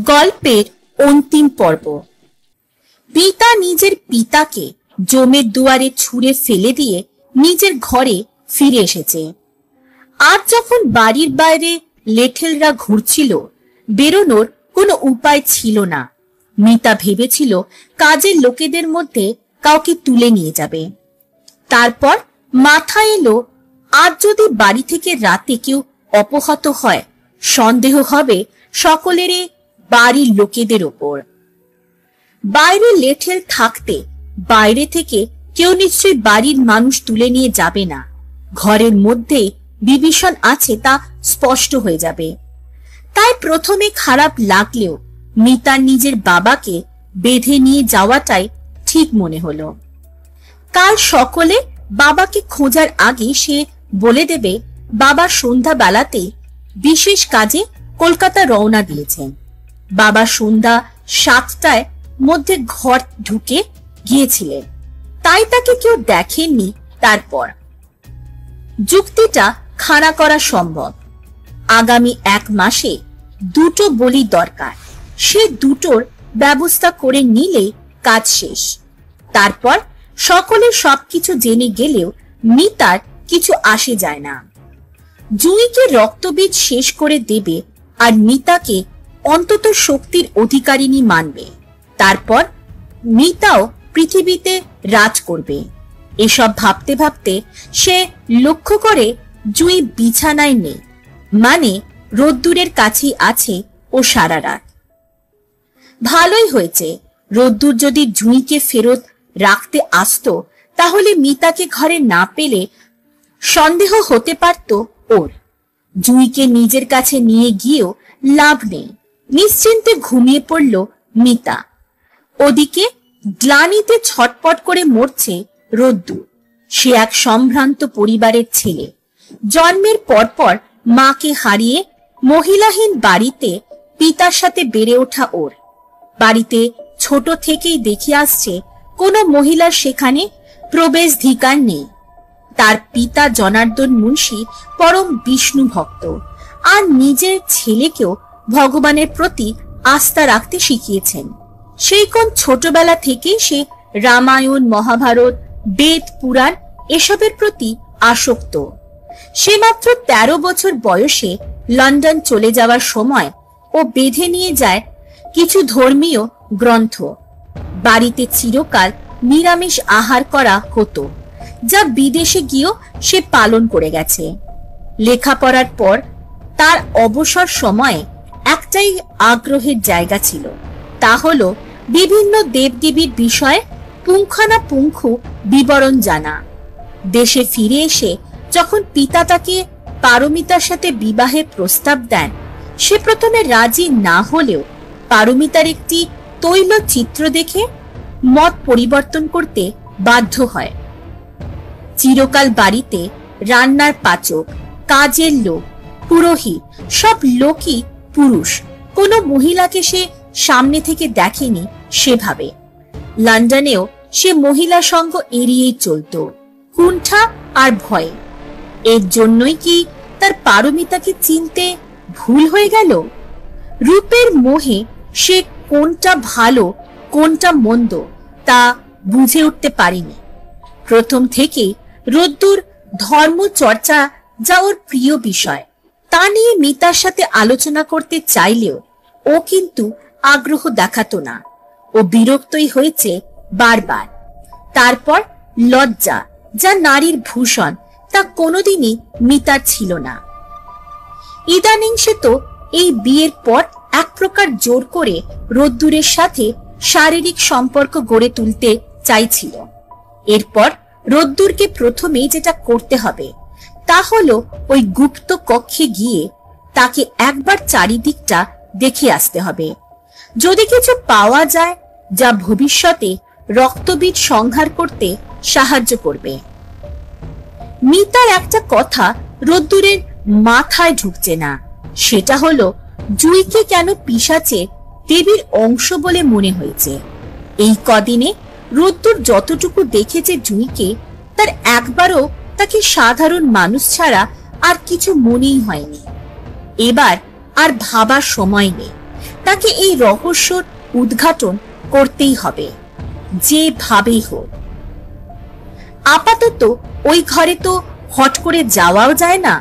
গল্পের অন্তিম পর্ব। পিতা নিজের পিতাকে জমের দুয়ারে ছুঁড়ে ফেলে দিয়ে নিজের ঘরে ফিরে এসেছে। আজ যখন বাড়ির বাইরে লেঠেলরা ঘুরছিল, বেরোনোর কোনো উপায় ছিল না। মিতা ভেবেছিল কাজের লোকেদের মধ্যে কাউকে তুলে নিয়ে যাবে। তারপর মাথায় এলো, আজ যদি বাড়ি থেকে রাতে কেউ অপহত হয়, সন্দেহ হবে সকলেরই বাড়ির লোকেদের ওপর। বাইরে লেঠেল থাকতে বাইরে থেকে কেউ নিশ্চয়ই বাড়ির মানুষ তুলে নিয়ে যাবে না। ঘরের মধ্যে বিভীষণ আছে তা স্পষ্ট হয়ে যাবে। তাই প্রথমে খারাপ লাগলেও মিতার নিজের বাবাকে বেঁধে নিয়ে যাওয়াটাই ঠিক মনে হলো। কাল সকলে বাবাকে খোঁজার আগে সে বলে দেবে বাবা সন্ধ্যা বেলাতে বিশেষ কাজে কলকাতা রওনা দিয়েছেন। বাবা সন্ধ্যা 7টার মধ্যে ঘর ঢুকে গিয়েছিলেন, তাই তাকে কেউ দেখেননি। তারপর যুক্তিটা খাড়া করা সম্ভব। আগামী 1 মাসে 2টো বলি দরকার, সে 2টোর ব্যবস্থা করে নিলে কাজ শেষ। তারপর সকলে সবকিছু জেনে গেলেও মিতার কিছু আসে যায় না। জুঁইকে রক্তবীজ শেষ করে দেবে আর মিতাকে অন্তত শক্তির অধিকারিণী মানবে। তারপর মিতাও পৃথিবীতে রাজ করবে। এসব ভাবতে ভাবতে সে লক্ষ্য করে জুঁই বিছানায় নেই, মানে রোদ্দুরের কাছেই আছে ও সারা রাত। ভালোই হয়েছে, রোদ্দুর যদি জুঁইকে ফেরত রাখতে আসতো তাহলে মিতাকে ঘরে না পেলে সন্দেহ হতে পারত ওর। জুঁইকে নিজের কাছে নিয়ে গিয়েও লাভ নেই। নিশ্চিন্তে ঘুমিয়ে পড়ল মিতা। ওদিকে গ্লানিতে ছটপট করে মরছে রোদ্দুর। সে এক সম্ভ্রান্ত পরিবারের ছেলে। জন্মের পরপর মাকে হারিয়ে মহিলাহীন বাড়িতে পিতার সাথে বেড়ে ওঠা ওর। বাড়িতে ছোট থেকেই দেখে আসছে কোনো মহিলার সেখানে প্রবেশাধিকার নেই। তার পিতা জনার্দন মুন্সি পরম বিষ্ণু ভক্ত আর নিজের ছেলেকেও ভগবানের প্রতি আস্থা রাখতে শিখিয়েছেন। সেই কোন ছোটবেলা থেকে সে রামায়ণ, মহাভারত, বেদ, পুরাণ এসবের প্রতি আসক্ত। সে মাত্র 13 বছর বয়সে লন্ডন চলে যাওয়ার সময় ও বেঁধে নিয়ে যায় কিছু ধর্মীয় গ্রন্থ। বাড়িতে চিরকাল নিরামিষ আহার করা হতো, যা বিদেশে গিয়েও সে পালন করে গেছে। লেখাপড়ার পর তার অবসর সময়ে একটাই আগ্রহের জায়গা ছিল, তা হলো বিভিন্ন দেবদেবীর বিষয়ে পুঙ্খানুপুঙ্খ বিবরণ জানা। দেশে ফিরে এসে যখন পিতা তাকে পারমিতার সাথে বিবাহের প্রস্তাব দেন, সে প্রথমে রাজি না হলেও পারমিতার একটি তৈলচিত্র দেখে মত পরিবর্তন করতে বাধ্য হয়। চিরকাল বাড়িতে রান্নার পাচক, কাজের লোক, পুরোহিত সব লোকই পুরুষ। কোনো মহিলাকে সে সামনে থেকে দেখেনি সেভাবে। লন্ডনেও সে মহিলা সঙ্গ এড়িয়েই চলত, কুণ্ঠা আর ভয়ে। এর জন্যই কি তার পারমিতাকে চিনতে ভুল হয়ে গেল? রূপের মোহে সে কোনটা ভালো কোনটা মন্দ তা বুঝে উঠতে পারেনি। প্রথম থেকে রোদ্দুর ধর্ম চর্চা যা ওর প্রিয় বিষয়, তা নিয়ে মিতার সাথে আলোচনা করতে চাইলেও ও কিন্তু আগ্রহ দেখাতো না। ও বিরক্তই হয়েছে বারবার। তারপর লজ্জা, যা নারীর ভূষণ, তা কোনোদিনই মিতার ছিল না। ইদানিং সে তো এই বিয়ের পর এক প্রকার জোর করে রোদ্দুরের সাথে শারীরিক সম্পর্ক গড়ে তুলতে চাইছিল। এরপর রোদ্দুরকে প্রথমে যেটা করতে হবে তা হলো ওই গুপ্ত কক্ষে গিয়ে তাকে একবার চারিদিকটা দেখে আসতে হবে। যদি কিছু পাওয়া যায় যা ভবিষ্যতে রক্তবীজ সংহার করতে সাহায্য করবে। মিতার একটা কথা রোদ্দুরের মাথায় ঢুকছে না, সেটা হলো জুঁইকে কেন পিশাচে দেবীর অংশ বলে মনে হয়েছে। এই কদিনে রোদ্দুর যতটুকু দেখেছে জুঁইকে, তার একবারও তাকে সাধারণ মানুষ ছাড়া আর কিছু মনেই হয়নি। এবার আর ভাবার সময় নেই। তাকে এই রহস্যর উদ্ঘাটন করতেই হবে, যেভাবেই হোক। আপাতত ওই ঘরে তো হট করে যাওয়াও যায় না।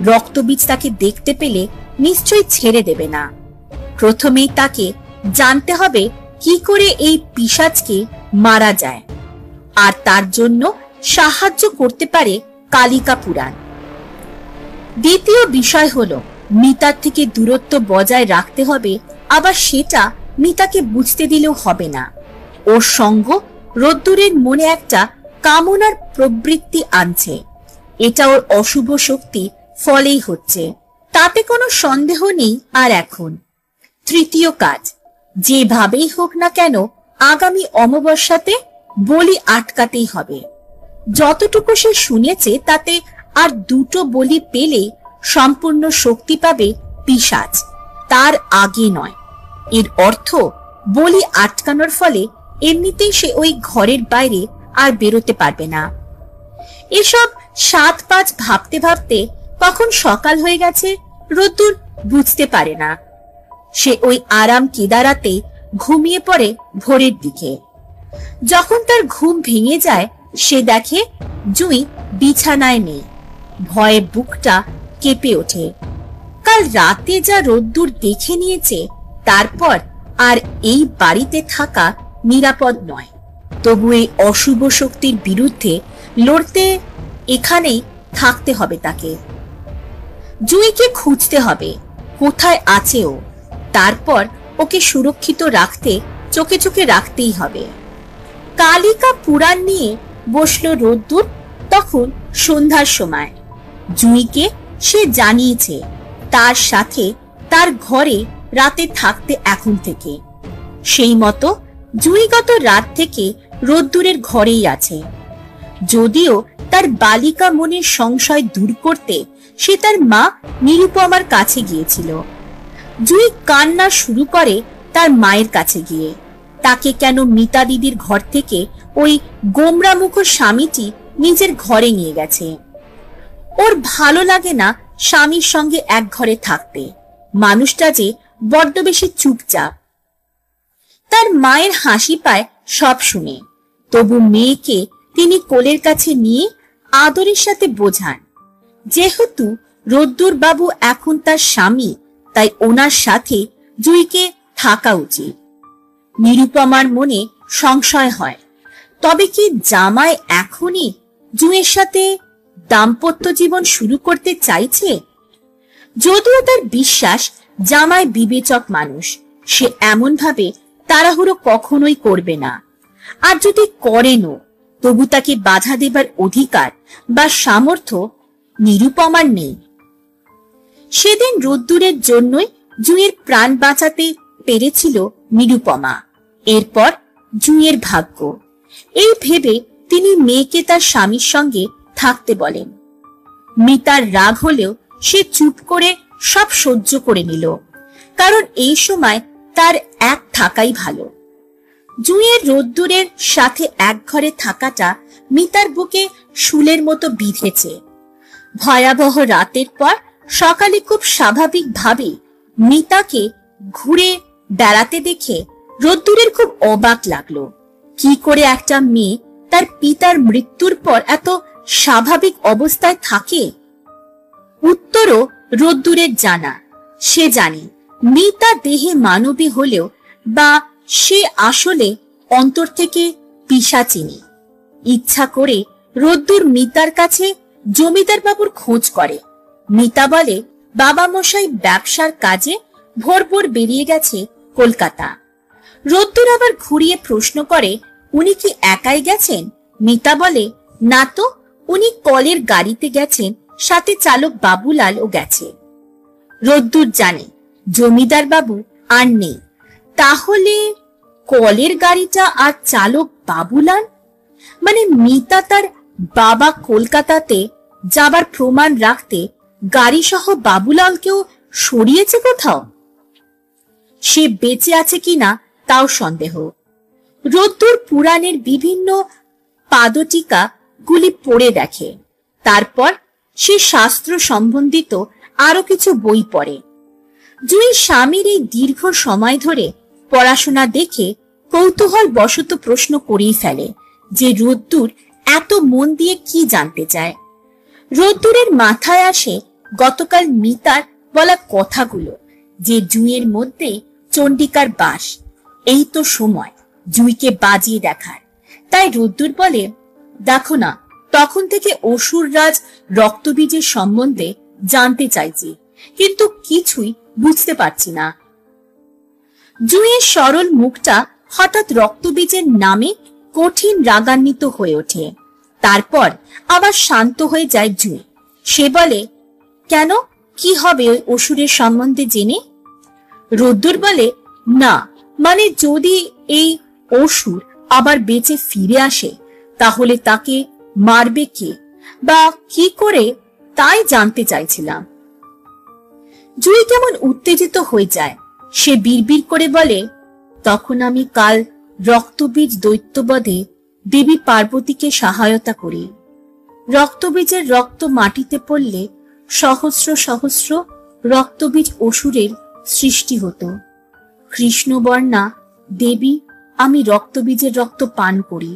রক্তবীজ তাকে দেখতে পেলে নিশ্চয়ই ছেড়ে দেবে না। প্রথমেই তাকে জানতে হবে কি করে এই পিশাচকে মারা যায়, আর তার জন্য সাহায্য করতে পারে কালিকা পুরাণ। দ্বিতীয় বিষয় হলো মিতার থেকে দূরত্ব বজায় রাখতে হবে, আবার সেটা মিতাকে বুঝতে দিলেও হবে না। ওর সঙ্গ রোদ্দুরের মনে একটা কামনার প্রবৃত্তি আনছে। এটা ওর অশুভ শক্তি ফলেই হচ্ছে, তাতে কোনো সন্দেহ নেই। আর এখন তৃতীয় কাজ, যেভাবেই হোক না কেন আগামী অমাবস্যাতে বলি আটকাতেই হবে। যতটুকু সে শুনেছে তাতে আর দুটো বলি পেলে সম্পূর্ণ শক্তি পাবে পিশাচ, তার আগে নয়। এর অর্থ বলি আটকানোর ফলে এমনিতেই সে ওই ঘরের বাইরে আর বেরোতে পারবে না। এসব 7-5 ভাবতে ভাবতে কখন সকাল হয়ে গেছে রোদ্দুর বুঝতে পারে না। সে ওই আরাম কেদারাতে ঘুমিয়ে পড়ে ভোরের দিকে। যখন তার ঘুম ভেঙে যায় সে দেখে জুঁই বিছানায় নেই। ভয়ে বুকটা কেঁপে ওঠে। কাল রাতে যা রোদ্দুর দেখে নিয়েছে, তারপর আর এই বাড়িতে থাকা নিরাপদ নয়। তবু এই অশুভ শক্তির বিরুদ্ধে লড়তে এখানেই থাকতে হবে তাকে। জুঁইকে খুঁজতে হবে কোথায় আছে ও, তারপর ওকে সুরক্ষিত রাখতে চোখে চোখে রাখতেই হবে। কালিকা পুরাণ নিয়ে বসলো রোদ্দুর তখন সন্ধ্যার সময়। জুঁইকে সে জানিয়েছে তার সাথে তার ঘরে রাতে থাকতে এখন থেকে। সেই মতো জুঁই গত রাত থেকে রোদ্দুরের ঘরেই আছে। যদিও তার বালিকা মনের সংশয় দূর করতে সে তার মা নিরুপমার কাছে গিয়েছিল। জুঁই কান্না শুরু করে তার মায়ের কাছে গিয়ে। তাকে কেন মিতা দিদির ঘর থেকে ওই গোমরামুখ স্বামীটি নিজের ঘরে নিয়ে গেছে। ওর ভালো লাগে না স্বামীর সঙ্গে এক ঘরে থাকতে। মানুষটা যে বড্ড বেশি চুপচাপ। তার মায়ের হাসি পায় সব শুনে, তবু মেয়েকে তিনি কোলের কাছে নিয়ে আদরের সাথে বোঝান। যেহেতু রোদ্দুর বাবু এখন তার স্বামী, তাই ওনার সাথে জুঁইকে থাকা উচিত। নিরুপমার মনে সংশয় হয়, তবে কি জামাই এখনই জুঁইয়ের সাথে দাম্পত্য জীবন শুরু করতে চাইছে? যদিও তার বিশ্বাস জামাই বিবেচক মানুষ, সে এমন ভাবে তাড়াহুড়ো কখনোই করবে না। আর যদি করেনও, তবু তাকে বাধা দেবার অধিকার বা সামর্থ্য নিরুপমার নেই। সেদিন রোদ্দুরের জন্যই জুঁইয়ের প্রাণ বাঁচাতে পেরেছিল নিরুপমা। এরপর জুঁইয়ের ভাগ্য, এই ভেবে তিনি মেয়েকে তার স্বামীর সঙ্গে থাকতে বলেন। মিতার রাগ হলেও সে চুপ করে সব সহ্য করে নিল, কারণ এই সময় তার এক থাকাই ভালো। জুঁইয়ের রোদ্দুরের সাথে এক ঘরে থাকাটা মিতার বুকে শুলের মতো বিঁধেছে। ভয়াবহ রাতের পর সকালে খুব স্বাভাবিকভাবে মিতাকে ঘুরে বেড়াতে দেখে রোদ্দুরের খুব অবাক লাগলো। কি করে একটা মেয়ে তার পিতার মৃত্যুর পর এত স্বাভাবিক অবস্থায় থাকে? উত্তরও রোদ্দুরের জানা। সে জানে মিতা দেহে মানবী হলেও বা সে আসলে অন্তর থেকে পিশাচিনী। ইচ্ছা করে রোদ্দুর মিতার কাছে জমিদার বাবুর খোঁজ করে। মিতা বলে বাবা মশাই ব্যবসার কাজে ভোর ভোর বেরিয়ে গেছে কলকাতা। রোদ্দুর আবার ঘুরিয়ে প্রশ্ন করে, উনি কি একাই গেছেন? মিতা বলে, না তো, উনি কলের গাড়িতে গেছেন, সাথে চালক বাবুলাল ও গেছে। রোদ্দুর জানে জমিদার বাবু আর নেই। তাহলে কলের গাড়িটা আর চালক বাবুলাল, মানে মিতা তার বাবা কলকাতাতে যাবার প্রমাণ রাখতে গাড়ি সহ বাবুলালকেও সরিয়েছে কোথাও। সে বেঁচে আছে কিনা তাও সন্দেহ। রোদ্দুর পুরাণের বিভিন্ন পাদটিকা গুলি পড়ে দেখে। তারপর সে শাস্ত্র সম্বন্ধিত আরো কিছু বই পড়ে। জুঁই স্বামীর এই দীর্ঘ সময় ধরে পড়াশোনা দেখে কৌতূহল বশত প্রশ্ন করেই ফেলে যে রোদ্দুর এত মন দিয়ে কি জানতে চায়। রোদ্দুরের মাথায় আসে গতকাল মিতার বলা কথাগুলো, যে জুঁইয়ের মধ্যে চণ্ডিকার বাস। এই তো সময় জুঁইকে বাজিয়ে দেখার। তাই রোদ্দুর বলে, দেখো না, তখন থেকে অসুররাজ রক্তবীজের সম্বন্ধে জানতে চাইছি, কিন্তু কিছুই বুঝতে পারছি না। জুঁইয়ের সরল মুখটা হঠাৎ রক্তবীজের নামে কঠিন রাগান্বিত হয়ে ওঠে। তারপর আবার শান্ত হয়ে যায় জুঁই। সে বলে, কেন, কি হবে ওই অসুরের সম্বন্ধে জেনে? রোদ্দুর বলে, না, মানে যদি এই অসুর আবার বেঁচে ফিরে আসে তাহলে তাকে মারবে কে বা কি করে, তাই জানতে চাইছিলাম। জুঁই কেমন উত্তেজিত হয়ে যায়। সে বিড়বিড় করে বলে, তখন আমি কাল রক্তবীজ দৈত্যবধে দেবী পার্বতীকে সহায়তা করি। রক্তবীজের রক্ত মাটিতে পড়লে সহস্র সহস্র রক্তবীজ অসুরের সৃষ্টি হতো। কৃষ্ণবর্ণা দেবী আমি রক্তবীজের রক্ত পান করি।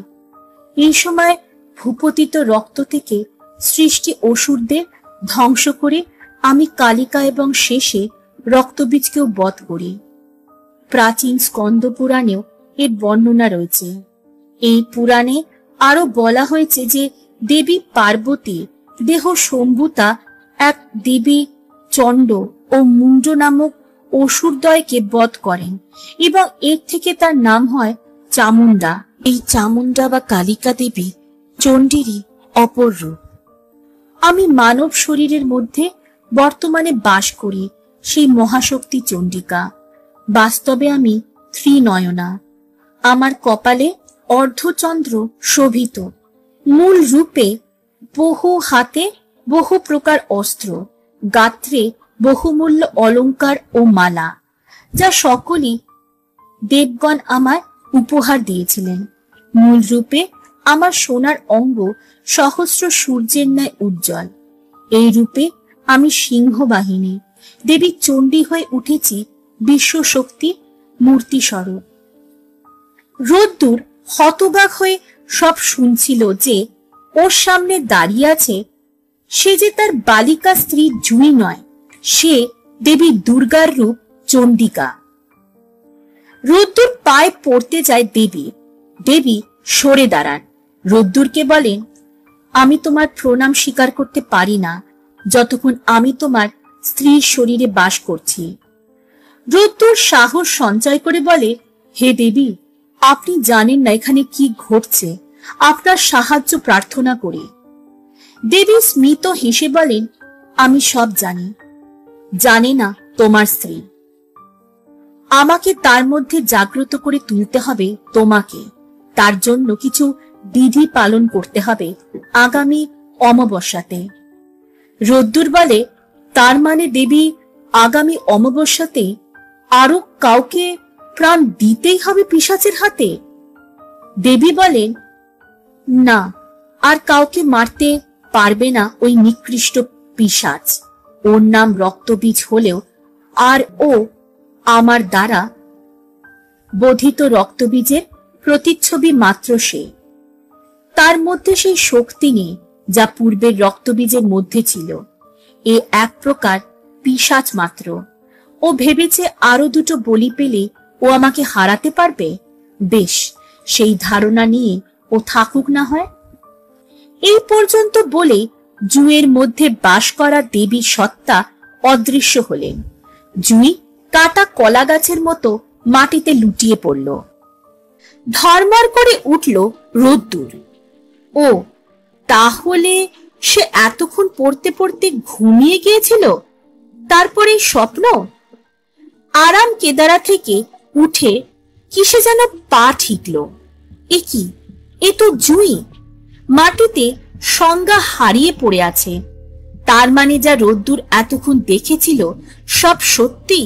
এই সময় ভূপতিত রক্ত থেকে সৃষ্টি অসুরদের ধ্বংস করে আমি কালিকা এবং শেষে রক্তবীজকেও বধ করি। প্রাচীন স্কন্দ পুরাণেও এর বর্ণনা রয়েছে। এই পুরাণে আরো বলা হয়েছে যে দেবী পার্বতী দেহ সম্ভূতা এক দেবী চণ্ড ও মুন্ড নামক অসুরদ্বয়কে বধ করেন এবং এর থেকে তার নাম হয় চামুন্ডা। এই চামুন্ডা বা কালিকা দেবী চণ্ডীরই অপর রূপ। আমি মানব শরীরের মধ্যে বর্তমানে বাস করি সেই মহাশক্তি চণ্ডিকা। বাস্তবে আমি ত্রিনয়না। আমার কপালে অর্ধচন্দ্র শোভিত। মূল রূপে বহু হাতে বহু প্রকার অস্ত্র, গাত্রে বহুমূল্য অলঙ্কার ও মালা, যা সকলই দেবগণ আমায় উপহার দিয়েছিলেন। মূল রূপে আমার সোনার অঙ্গ সহস্র সূর্যের ন্যায় উজ্জ্বল। এই রূপে আমি সিংহবাহিনী দেবী চণ্ডী হয়ে উঠেছি বিশ্বশক্তি মূর্তি স্বরূপ। রোদ্দুর হতবাক হয়ে সব শুনছিল যে ওর সামনে দাঁড়িয়ে আছে সে যে তার বালিকা স্ত্রী জুঁই নয়, সে দেবী দুর্গার রূপ চণ্ডিকা। রোদ্দুর পায়ে পড়তে যায় দেবী। দেবী সরে দাঁড়ান। রোদ্দুরকে বলেন, আমি তোমার প্রণাম স্বীকার করতে পারি না যতক্ষণ আমি তোমার স্ত্রীর শরীরে বাস করছি। রোদ্দুর সাহস সঞ্চয় করে বলে, হে দেবী, আপনি জানেন না এখানে কি ঘটছে, আপনার সাহায্য প্রার্থনা করি। দেবী স্মিত হেসে বলেন, আমি সব জানি। জানে না তোমার স্ত্রী। আমাকে তার মধ্যে জাগ্রত করে তুলতে হবে তোমাকে। তার জন্য কিছু বিধি পালন করতে হবে আগামী অমাবস্যাতে। রোদ্দুর বলে, তার মানে দেবী আগামী অমাবস্যাতে আরো কাউকে প্রাণ দিতেই হবে পিশাচের হাতে? দেবী বলেন, না, আর কাউকে মারতে পারবে না ওই নিকৃষ্ট পিশাচ। ওর নাম রক্তবীজ হলেও আর ও আমার দ্বারা বোধিত রক্তবীজের প্রতিচ্ছবি মাত্র। সে তার মধ্যে সেই শক্তি নেই যা পূর্বের রক্তবীজের মধ্যে ছিল। এ এক প্রকার পিশাচ মাত্র। ও ভেবেছে আরো দুটো বলি পেলে ও আমাকে হারাতে পারবে। বেশ, সেই ধারণা নিয়ে ও থাকুক না হয়। এই পর্যন্ত বলে জুঁইয়ের মধ্যে বাস করা দেবীর সত্তা অদৃশ্য হলেন। জুঁই কাটা কলা গাছের মতো মাটিতে লুটিয়ে পড়ল। ধর্মর করে উঠল রোদ্দুর। ও তাহলে সে এতক্ষণ পড়তে পড়তে ঘুমিয়ে গিয়েছিল, তারপরে স্বপ্ন। আরাম কেদারা থেকে উঠে কিসে যেন পা ঠিকল। এ কি, এ তো জুঁই। মাটিতে সংজ্ঞা হারিয়ে পড়ে আছে। তার মানে যা রোদ্দুর এতক্ষণ দেখেছিল সব সত্যি।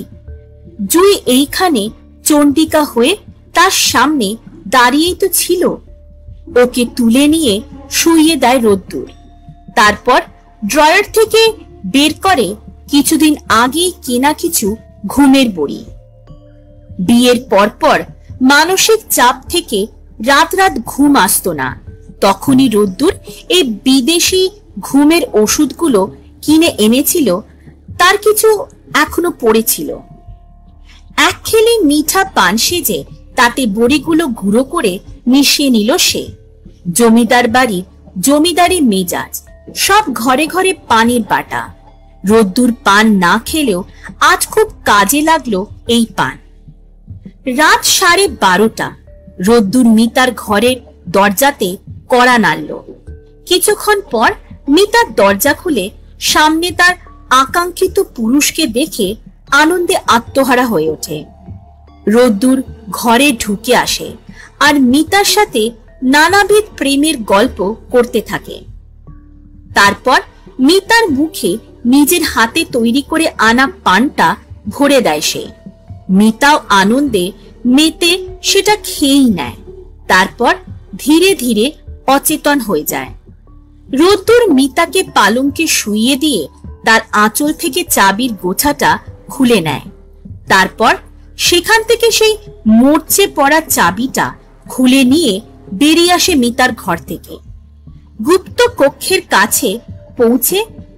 জুঁই এইখানে চণ্ডিকা হয়ে তার সামনে দাঁড়িয়েই তো ছিল। ওকে তুলে নিয়ে শুইয়ে দেয় রোদ্দুর। তারপর ড্রয়ার থেকে বের করে কিছুদিন আগেই কেনা কিছু ঘুমের বড়ি। বিয়ের পরপর মানসিক চাপ থেকে রাত রাত ঘুম আসতো না, তখনই রোদ্দুর এই বিদেশি ঘুমের ওষুধগুলো কিনে এনেছিল। তার কিছু এখনো পড়েছিল। এক খেলে মিঠা পান সেজে তাতে বড়িগুলো গুঁড়ো করে মিশিয়ে নিল সে। জমিদার বাড়ির জমিদারি মেজাজ, সব ঘরে ঘরে পানের বাটা। রোদ্দুর পান না খেলেও আজ খুব কাজে লাগলো এই পান। রাত 12:30। রোদ্দুর মিতার ঘরের দরজাতে কড়া নাড়ল। কিছুক্ষণ পর মিতার দরজা খুলে সামনে তার আকাঙ্ক্ষিত পুরুষকে দেখে আনন্দে আত্মহারা হয়ে ওঠে। রোদ্দুর ঘরে ঢুকে আসে আর মিতার সাথে নানাবিধ প্রেমের গল্প করতে থাকে। তারপর মিতার মুখে নিজের হাতে তৈরি করে আনা পানটা ভরে দেয় সে। মিতাও আনন্দে মেতে সেটা খেয়েই নেয়। তারপর ধীরে ধীরে অচেতন হয়ে যায়। রোদ্দুর মিতাকে পালঙ্কে শুইয়ে দিয়ে তার আঁচল থেকে চাবির গোছাটা খুলে নেয়। তারপর সেখান থেকে সেই মরচে পড়া চাবিটা খুলে নিয়ে বেরিয়ে আসে মিতার ঘর থেকে। গুপ্ত কক্ষের কাছে পৌঁছে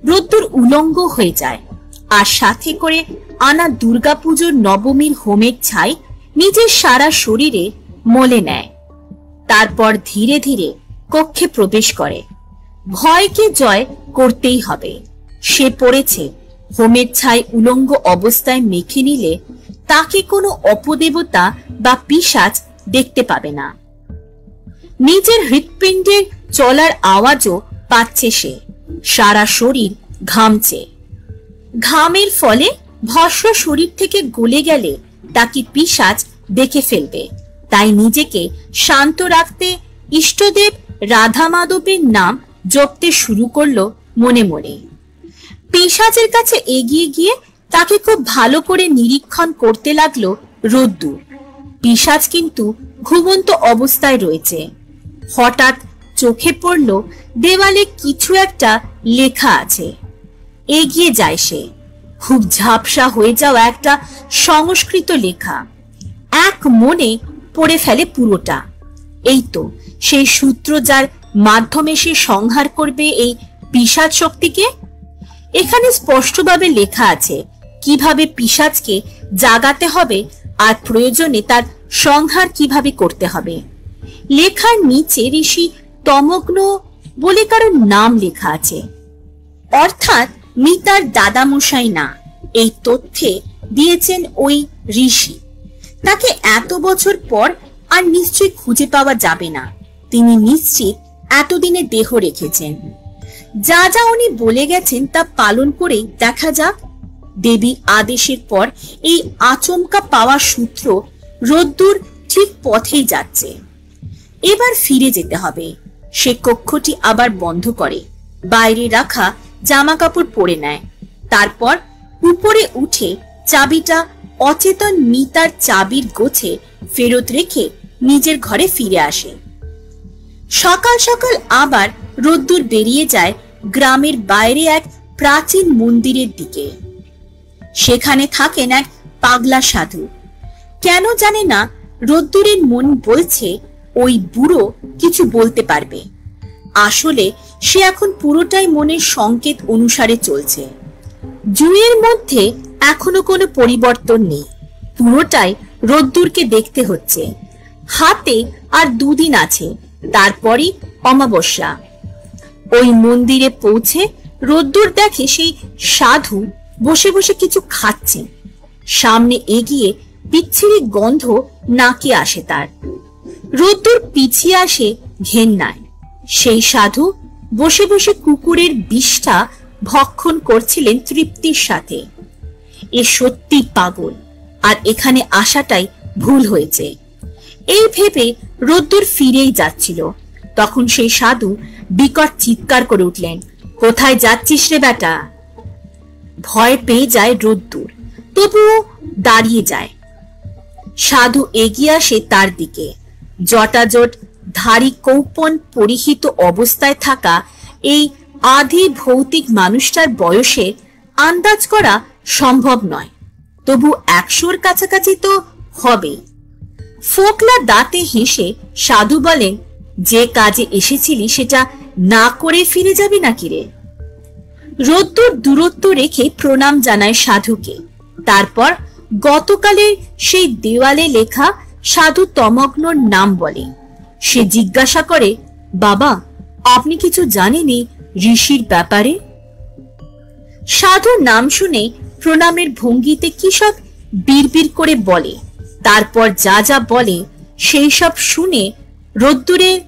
রোদ্দুর উলঙ্গ হয়ে যায় আর সাথে করে আনা দুর্গাপুজোর নবমীর হোমের ছাই নিজের সারা শরীরে মলে নেয়। তারপর ধীরে ধীরে কক্ষে প্রবেশ করে। ভয়কে জয় করতেই হবে। সে পড়েছে হোমের ছাই উলঙ্গ অবস্থায় মেখে নিলে তাকে কোনো অপদেবতা বা পিশাচ দেখতে পাবে না। নিজের হৃৎপিণ্ডের চলার আওয়াজও পাচ্ছে সে। সারা শরীর ঘামছে। ঘামের ফলে ভস্ম শরীর থেকে গলে গেলে তাকে পিশাচ দেখে ফেলবে। তাই নিজেকে শান্ত রাখতে ইষ্টদেব রাধা মাধবের নাম জপতে শুরু করলো মনে মনে। পিশাচের কাছে এগিয়ে গিয়ে তাকে খুব ভালো করে নিরীক্ষণ করতে লাগলো রোদ্দুর। পিশাচ কিন্তু ঘুমন্ত অবস্থায় রয়েছে। হঠাৎ চোখে পড়ল দেওয়ালে কিছু একটা লেখা আছে। এগিয়ে যায় সে। খুব ঝাপসা হয়ে যাওয়া একটা সংস্কৃত লেখা। এক মনে পড়ে ফেলে পুরোটা। এই তো সেই সূত্র যার মাধ্যমে সে সংহার করবে এই পিশাচ শক্তিকে। এখানে স্পষ্টভাবে লেখা আছে কিভাবে পিশাচকে জাগাতে হবে আর প্রয়োজনে তার সংহার কিভাবে করতে হবে। লেখার নিচে ঋষি তমগ্ন বলে কারোর নাম লেখা আছে, অর্থাৎ মিতার দাদামশাই না। এই তথ্যে দিয়েছেন ওই ঋষি। তাকে এত বছর পর আর নিশ্চয়ই খুঁজে পাওয়া যাবে না। তিনি নিশ্চিত এতদিনে দেহ রেখেছেন। যা যা উনি বলে গেছেন তা পালন করেই দেখা যাক। দেবী আদেশের পর এই আচমকা পাওয়া সূত্র রোদ্দুর ঠিক পথেই যাচ্ছে। এবার ফিরে যেতে হবে। সে কক্ষটি আবার বন্ধ করে বাইরে রাখা জামা কাপড় পরে নেয়। তারপর উপরে উঠে চাবিটা অচেতন মিতার চাবির গোছে ফেরত রেখে নিজের ঘরে ফিরে আসে। সকাল সকাল আবার রোদ্দুর বেরিয়ে যায় গ্রামের বাইরে এক প্রাচীন মন্দিরের দিকে। সেখানে থাকেন এক পাগলা সাধু। কেন জানে না রোদ্দুরের মন বলছে ওই বুড়ো কিছু বলতে পারবে। আসলে সে এখন পুরোটাই মনের সংকেত অনুসারে চলছে। জুয়ের মধ্যে এখনো কোনো পরিবর্তন নেই। পুরোটাই রোদ্দুরকে দেখতে হচ্ছে। হাতে আর 2 দিন আছে, তারপরই অমাবস্যা। ওই মন্দিরে পৌঁছে রোদ্দুর দেখে সেই সাধু বসে বসে কিছু খাচ্ছেন। সামনে এগিয়ে বিচ্ছিরি গন্ধ নাকে আসে তার। রোদ্দুর পিছিয়ে আসে ঘেন্নায়। সেই সাধু বসে বসে কুকুরের বিষ্ঠা ভক্ষণ করছিলেন তৃপ্তির সাথে। এ সত্যি পাগল, আর এখানে আসাটাই ভুল হয়েছে এই ভেবে রোদ্দুর ফিরেই যাচ্ছিল। তখন সেই সাধু বিকট চিৎকার করে উঠলেন, কোথায় যাচ্ছিস রে বেটা? ভয় পেয়ে যায় রোদ্দুর, তবুও দাঁড়িয়ে যায়। সাধু এগিয়ে আসে তার দিকে। জটাজট ধারী কৌপন পরিহিত অবস্থায় থাকা এই আধি ভৌতিক মানুষটার বয়সে আন্দাজ করা সম্ভব নয়, তবু 100-র কাছাকাছি তো হবে। ফোকলা দাঁতে হেসে সাধু বলেন, যে কাজে এসেছিলি সেটা না করে ফিরে যাবি নাকি রে? রোদ্দুর দূরত্ব রেখে প্রণাম জানায় সাধুকে। তারপর গতকালের সেই দেওয়ালে লেখা সাধু তমগ্নর নাম বলে। সে জিজ্ঞাসা করে, বাবা, আপনি কিছু জানেন ঋষির ব্যাপারে? সাধু নাম শুনে প্রণামের ভঙ্গিতে কি সব বিড়বিড় করে বলে। তারপর যা যা বলে সেই সব শুনে রোদ্দুরের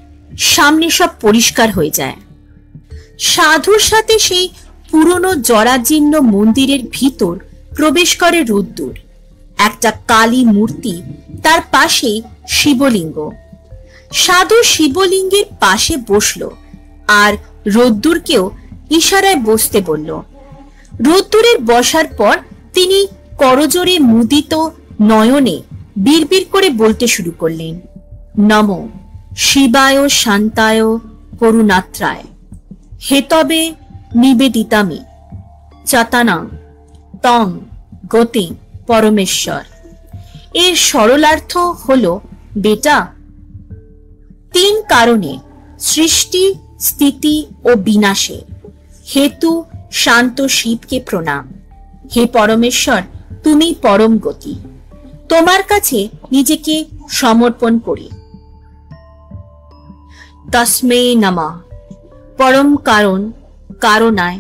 সামনে সব পরিষ্কার হয়ে যায়। সাধুর সাথে সেই পুরনো জরাজীর্ণ মন্দিরের ভিতর প্রবেশ করে রোদ্দুর। একটা কালী মূর্তি, তার পাশে শিবলিঙ্গ। সাধু শিবলিঙ্গের পাশে বসলো আর রোদ্দুরকেও ইশারায় বসতে বলল। রোদ্দুরের বসার পর তিনি করজোরে মুদিত নয়নে বিড়বিড় করে বলতে শুরু করলেন, নমো শিবায় শান্তায় করুণাত্রায় হেতবে নিবেদিতামি চাতানাং তং গতি পরমেশ্বর। এর সরলার্থ হলো, বেটা, 3 কারণে সৃষ্টি, স্থিতি ও বিনাশে হেতু শান্ত শিবকে প্রণাম। হে পরমেশ্বর, তুমি পরম গতি, তোমার কাছে নিজেকে সমর্পণ করি। তস্মৈ নমঃ। পরম কারণ কারণায়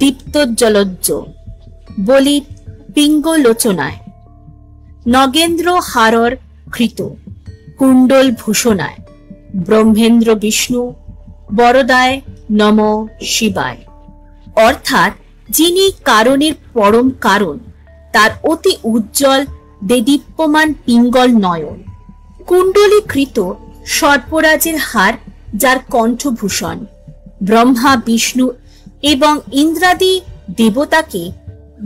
দীপ্তজ্জ্বলজ্জ বলির পিঙ্গলোচনায় নগেন্দ্র হারর কৃত কুণ্ডল ভূষণায় ব্রহ্মেন্দ্র বিষ্ণু বরদায় নম শিবায়। অর্থাৎ যিনি কারণের পরম কারণ, তার অতি উজ্জ্বল দেদীপ্যমান পিঙ্গল নয়ন, কুণ্ডলীকৃত সর্পরাজের হার যার কণ্ঠভূষণ, ব্রহ্মা বিষ্ণু এবং ইন্দ্রাদি দেবতাকে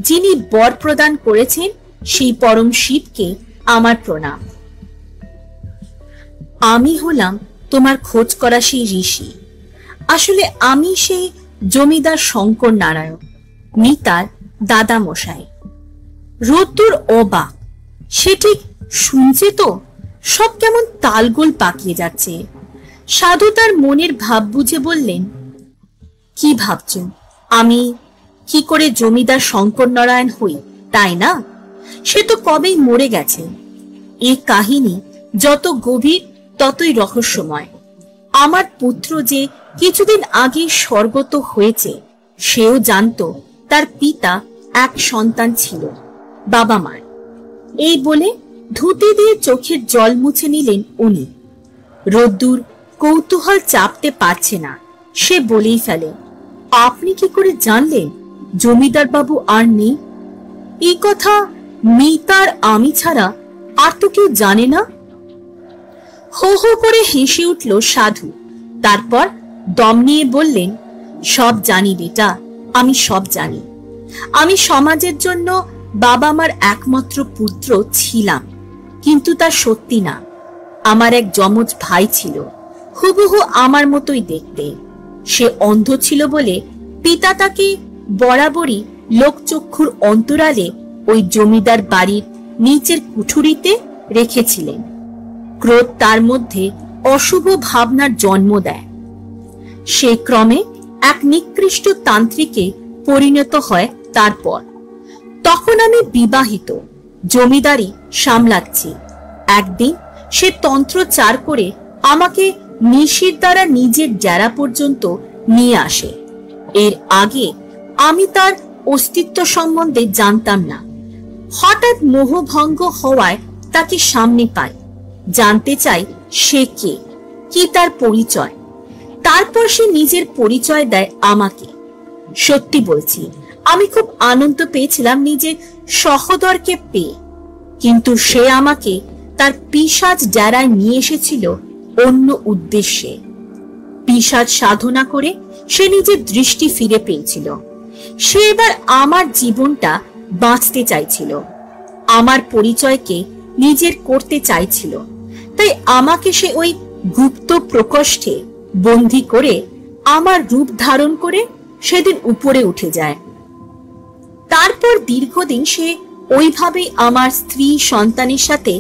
যিনি বর প্রদান করেছেন, সেই পরম শিবকে আমার প্রণাম। আমি হলাম তোমার খোঁজ করা সেই ঋষি। আসলে আমি সেই জমিদার শঙ্কর নারায়ণ, মিতার দাদা মশাই। রোদ্দুর অবাক, সে ঠিক শুনছে তো? সব কেমন তালগোল পাকিয়ে যাচ্ছে। সাধু তার মনের ভাব বুঝে বললেন, কি ভাবছ? আমি কি করে জমিদার শঙ্কর নারায়ণ হই, তাই না? সে তো কবেই মরে গেছে। এই কাহিনী যত গভীর ততই রহস্যময়। আমার পুত্র যে কিছুদিন আগে স্বর্গত হয়েছে, সেও জানতো তার পিতা এক সন্তান ছিল, বাবা মার। এই বলে ধুতি দিয়ে চোখের জল মুছে নিলেন উনি। রোদ্দুর কৌতূহল চাপতে পারছে না, সে বলেই ফেলে, আপনি কি করে জানলেন জমিদার বাবু আর নেই? এই কথা মিতার আমি ছাড়া আর তো কেউ জানে না। হো হো করে হেসে উঠল সাধু। তারপর দম নিয়ে বললেন, সব জানি বেটা, আমি সব জানি। আমি সমাজের জন্য বাবা মার একমাত্র পুত্র ছিলাম, কিন্তু তা সত্যি না। আমার এক যমজ ভাই ছিল, হুবহু আমার মতোই দেখতে। সে অন্ধ ছিল বলে পিতা তাকে বরাবরই লোকচক্ষুর অন্তরালে ওই জমিদার বাড়ির নিচের কুঠুরিতে রেখেছিলেন। ক্রোধ তার মধ্যে অশুভ ভাবনার জন্ম দেয়। সে ক্রমে এক নিকৃষ্ট তান্ত্রিকে পরিণত হয়। তারপর তখন আমি বিবাহিত, জমিদারি সামলাচ্ছি। একদিন সে তন্ত্রচার করে আমাকে নিশির দ্বারা নিজের ডেরা পর্যন্ত নিয়ে আসে। এর আগে আমি তার অস্তিত্ব সম্বন্ধে জানতাম না। হঠাৎ মোহভঙ্গ হওয়ায় তাকে সামনে পাই। জানতে চাই সে কে, কি তার পরিচয়। তারপর সে নিজের পরিচয় দেয় আমাকে। সত্যি বলছি, আমি খুব আনন্দ পেয়েছিলাম নিজের সহোদরকে পেয়ে, কিন্তু সে আমাকে তার পিশাচ ডেরায় নিয়ে এসেছিল অন্য উদ্দেশ্যে। পিশাচ সাধনা করে সে নিজের দৃষ্টি ফিরে পেয়েছিল। সে এবার আমার জীবনটা বাঁচতে চাইছিল, আমার পরিচয়কে নিজের করতে চাইছিল। তাই আমাকে সে ওই গুপ্ত প্রকোষ্ঠে বন্দী করে আমার রূপ ধারণ করে সেদিন উপরে উঠে যায়। তারপর দীর্ঘদিন সে ওইভাবেই আমার স্ত্রী সন্তানের সাথে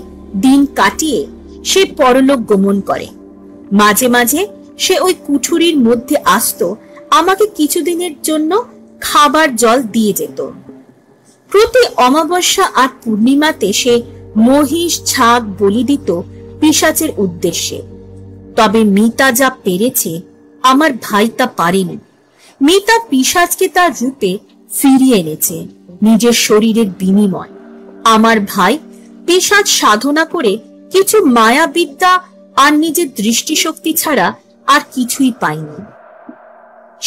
দিন কাটিয়ে সে পরলোক গমন করে। মাঝে মাঝে সে ওই কুঠুরির মধ্যে আসতো, আমাকে কিছুদিনের জন্য খাবার জল দিয়ে যেত। প্রতি অমাবস্যা আর পূর্ণিমাতে সে মহিষ ছাগ বলি দিত পিশাচের উদ্দেশ্যে। তবে মিতা যা পেরেছে আমার ভাই তা পারেনি। মিতা পিশাচকে তার রূপে ফিরিয়ে এনেছে নিজের শরীরের বিনিময়। আমার ভাই পিশাচ সাধনা করে কিছু মায়াবিদ্যা আর নিজের দৃষ্টিশক্তি ছাড়া আর কিছুই পায়নি।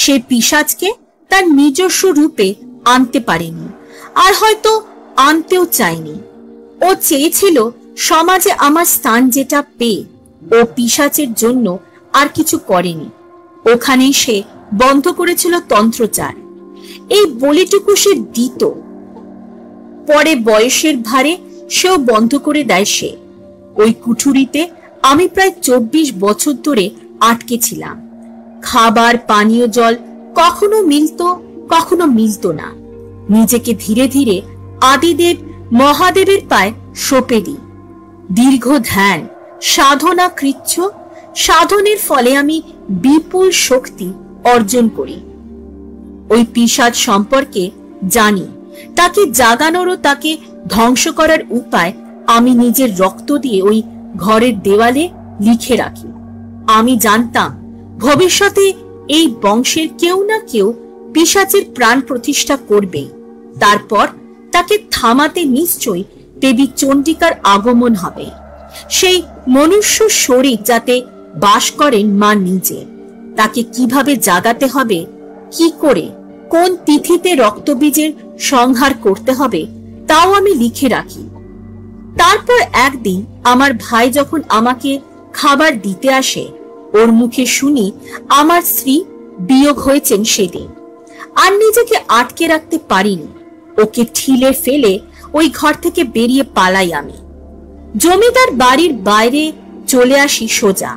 সে পিশাচকে তার নিজস্ব রূপে আনতে পারেনি, আর হয়তো আনতেও চায়নি। ও চেয়েছিল সমাজে আমার স্থান যেটা পেয়ে ও পিশাচের জন্য আর কিছু করেনি। ওখানেই সে বন্ধ করেছিল তন্ত্রচার। এই বলিটুকু সে দিত, পরে বয়সের ভারে সেও বন্ধ করে দেয় সে। ওই কুঠুরিতে আমি প্রায় 24 বছর ধরে আটকে ছিলাম। খাবার পানীয় জল কখনো মিলতো, কখনো মিলতো না। নিজেকে ধীরে ধীরে আদিদেব মহাদেবের পায়ে সঁপে দিই। দীর্ঘ ধ্যান সাধনা কৃচ্ছ সাধনের ফলে আমি বিপুল শক্তি অর্জন করি। ওই পিশাচ সম্পর্কে জানি, তাকে জাগানোর ও তাকে ধ্বংস করার উপায় আমি নিজের রক্ত দিয়ে ওই ঘরের দেওয়ালে লিখে রাখি। আমি জানতাম ভবিষ্যতে এই বংশের কেউ না কেউ পিশাচের প্রাণ প্রতিষ্ঠা করবে। তারপর তাকে থামাতে নিশ্চয়ই দেবী চণ্ডিকার আগমন হবে। সেই মনুষ্য শরীর যাতে বাস করেন মা নিজে, তাকে কিভাবে জাগাতে হবে, কি করে, কোন তিথিতে রক্তবীজের সংহার করতে হবে তাও আমি লিখে রাখি। তারপর একদিন আমার ভাই যখন আমাকে খাবার দিতে আসে, ওর মুখে শুনি আমার স্ত্রী বিয়োগ হয়েছেন সেদিন। আর নিজেকে আটকে রাখতে পারিনি, ওকে ঠিলে ফেলে ওই ঘর থেকে বেরিয়ে পালাই আমি। জমিদার বাড়ির বাইরে চলে আসি সোজা,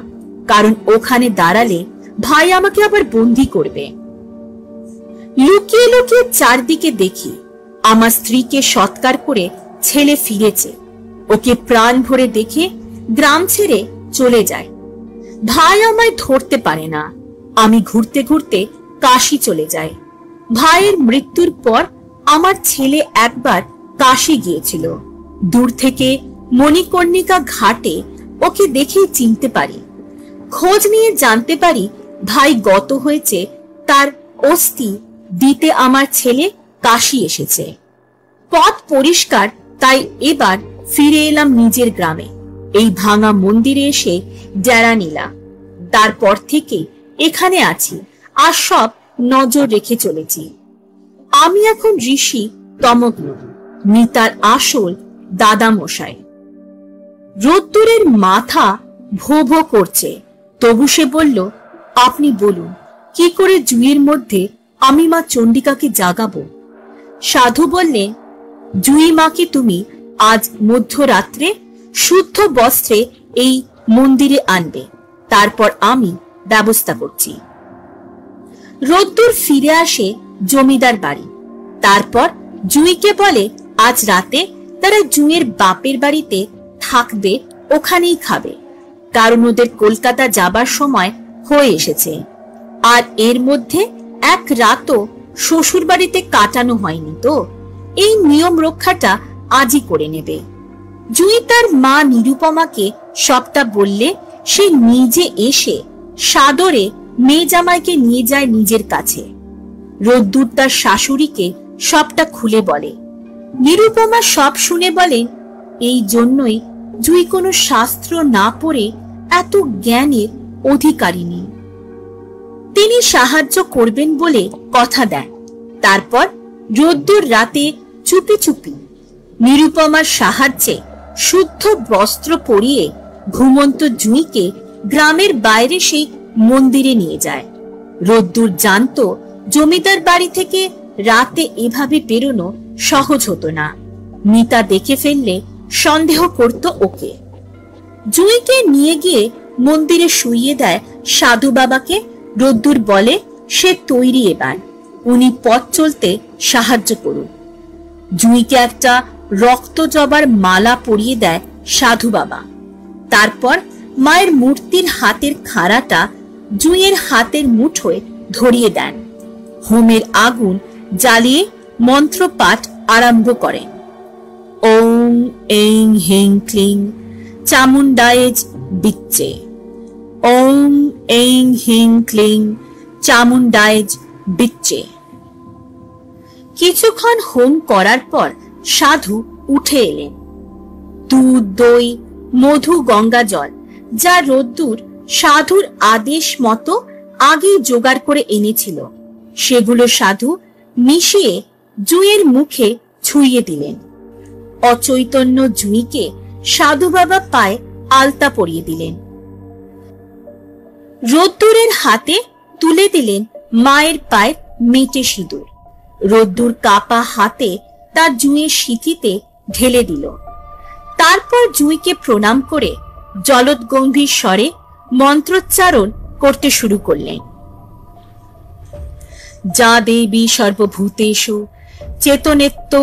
কারণ ওখানে দাঁড়ালে ভাই আমাকে আবার বন্দি করবে। লুকিয়ে লুকিয়ে চারদিকে দেখি আমার স্ত্রীকে সৎকার করে ছেলে ফিরেছে। ওকে প্রাণ ভরে দেখে গ্রাম ছেড়ে চলে যায়। ভাই আমায় ধরতে পারে না। আমি ঘুরতে ঘুরতে কাশি চলে যাই। ভাইয়ের মৃত্যুর পর আমার ছেলে একবার কাশি গিয়েছিল। দূর থেকে মণিকর্ণিকা ঘাটে ওকে দেখেই চিনতে পারি। খোঁজ নিয়ে জানতে পারি ভাই গত হয়েছে, তার অস্থি দিতে আমার ছেলে কাশি এসেছে। পথ পরিষ্কার, তাই এবার ফিরে এলাম নিজের গ্রামে। এই ভাঙা মন্দিরে এসে ডেরা নিলাম। তারপর থেকে এখানে আছি আর সব নজর রেখে চলেছি। আমি এখন ঋষি তমগ্ন, মিতার আসল দাদা মশাই। রোদ্দুরের মাথা ভো ভো করছে, তবু সে বলল, আপনি বলুন কি করে জুইয়ের মধ্যে আমি মা চণ্ডিকাকে জাগাবো। সাধু বললেন, জুই মাকে তুমি আজ মধ্যরাত্রে শুদ্ধ বস্ত্রে এই মন্দিরে আনবে, তারপর আমি ব্যবস্থা করছি। রোদ্দুর ফিরে আসে জমিদার বাড়ি। তারপর জুইকে বলে আজ রাতে তারা জুইয়ের বাপের বাড়িতে থাকবে, ওখানেই খাবে, কারণ ওদের কলকাতা যাবার সময় হয়ে এসেছে। আর এর মধ্যে এক রাতও শ্বশুর বাড়িতে কাটানো হয়নি, তো এই নিয়ম রক্ষাটা আজই করে নেবে। জুই তার মা নিরুপমাকে সবটা বললে সে নিজে এসে সাদরে মেয়ে জামাইকে নিয়ে যায় নিজের কাছে। রোদ্দুর তার শাশুড়িকে সবটা খুলে বলে। নিরুপমা সব শুনে বলেন, এই জন্যই জুই কোনো শাস্ত্র না পড়ে এত জ্ঞানের অধিকারিণী। তিনি সাহায্য করবেন বলে কথা দেন। তারপর রোদ্দুর রাতে চুপি চুপি নিরুপমার সাহায্যে শুদ্ধ বস্ত্র পরিয়ে ঘুমন্ত জুইকে গ্রামের বাইরে সেই মন্দিরে নিয়ে যায়। রোদ্দুর জানতো জমিদার বাড়ি থেকে রাতে এভাবে বেরোনো সহজ হতো না। মিতা দেখে ফেললে সন্দেহ করত ওকে। জুইকে নিয়ে গিয়ে মন্দিরে শুইয়ে দেয় সাধু বাবাকে। রোদ্দুর বলে সে তৈরি, এবার উনি পথ চলতে সাহায্য করুন। জুইকে একটা রক্ত জবার মালা পরিয়ে দেয় সাধু বাবা। তারপর মায়ের মূর্তির হাতের খাড়াটা জুঁইয়ের হাতের মুঠোয় ধরিয়ে দেন। হোমের আগুন জ্বালিয়ে মন্ত্রপাঠ আরম্ভ করেন। ওং এং হেং ক্লিং চামুন্ডায়েজ বিচ্চে, ওং এং হেং ক্লিং চামুন্ডায়েজ বিচ্চে। কিছুক্ষণ হোম করার পর সাধু উঠে এলেন। দুধ, দই, মধু, গঙ্গা জল যা রোদ্দুর সাধুর আদেশ মতো আগেই জোগাড় করে এনেছিল, সেগুলো সাধু মিশিয়ে জুঁইয়ের মুখে ছুঁয়ে দিলেন। অচৈতন্য জুঁইকে সাধু বাবা পায়ে আলতা পরিয়ে দিলেন। রোদ্দুরের হাতে তুলে দিলেন মায়ের পায়ের মেটে সিঁদুর। রোদ্দুর কাপা হাতে তার জুঁইয়ের সিঁথিতে ঢেলে দিল। তারপর জুঁইকে প্রণাম করে জলদগম্ভীর স্বরে মন্ত্রোচ্চারণ করতে শুরু করলেন। যা দেবী সর্বভূতেষু চেতনেত্ব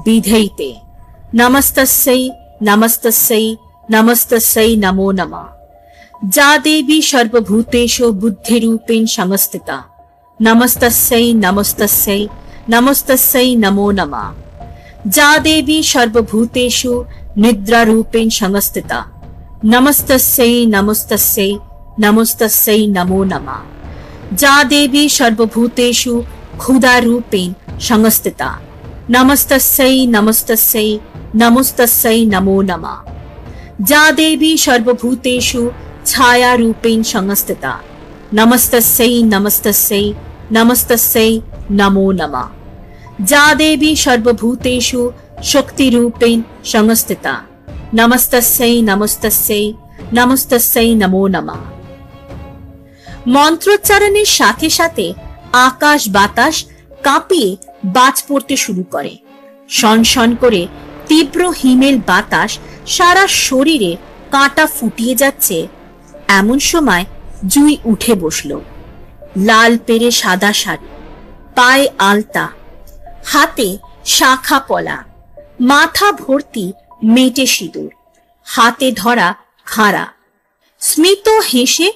বিধেইতে, নমস্তস্যৈ নমস্তস্যৈ নমস্তস্যৈ নমো নমঃ। যা দেবী সর্বভূতেষু বুদ্ধিরূপেণ সংস্থিতা, নমস্তস্যৈ নমস্তস্যৈ নমস্তস্যৈ নমো নমঃ। যা দেবী সর্বভূতেষু নিদ্রারূপেণ সংস্থিতা, নমস্তস্যৈ নমস্তস্যৈ নমস্তস্যৈ নমো নমঃ। যা দেবী সর্বভূতেষু ক্ষুধারূপেণ সংস্থিতা, নমস্তস্যৈ নমস্তস্যৈ নমস্তস্যৈ নমো নমঃ। যা দেবী সর্বভূতেষু ছায়ারূপেণ সংস্থিতা, নমস্তস্যৈ নমস্তস্যৈ নমস্তস্যৈ নমো নমঃ। যা দেবী সর্বভূতেষু শক্তিরূপেণ সংস্থিতা, নমস্তস্যৈ নমস্তস্যৈ নমস্তস্যৈ নমো নমঃ। মন্ত্রোচ্চারণের সাথে সাথে আকাশ বাতাস কাঁপিয়ে বাজ পড়তে শুরু করে। শনশন করে তীব্র হিমেল বাতাস সারা শরীরে কাঁটা ফুটিয়ে যাচ্ছে। এমন সময় জুঁই উঠে বসল। লাল পেরে সাদা শাড়ি, পায়ে আলতা, হাতে শাখা পলা, মাথা ভর্তি মেটে সিঁদুর, হাতে ধরা খাড়া। স্মিত হেসে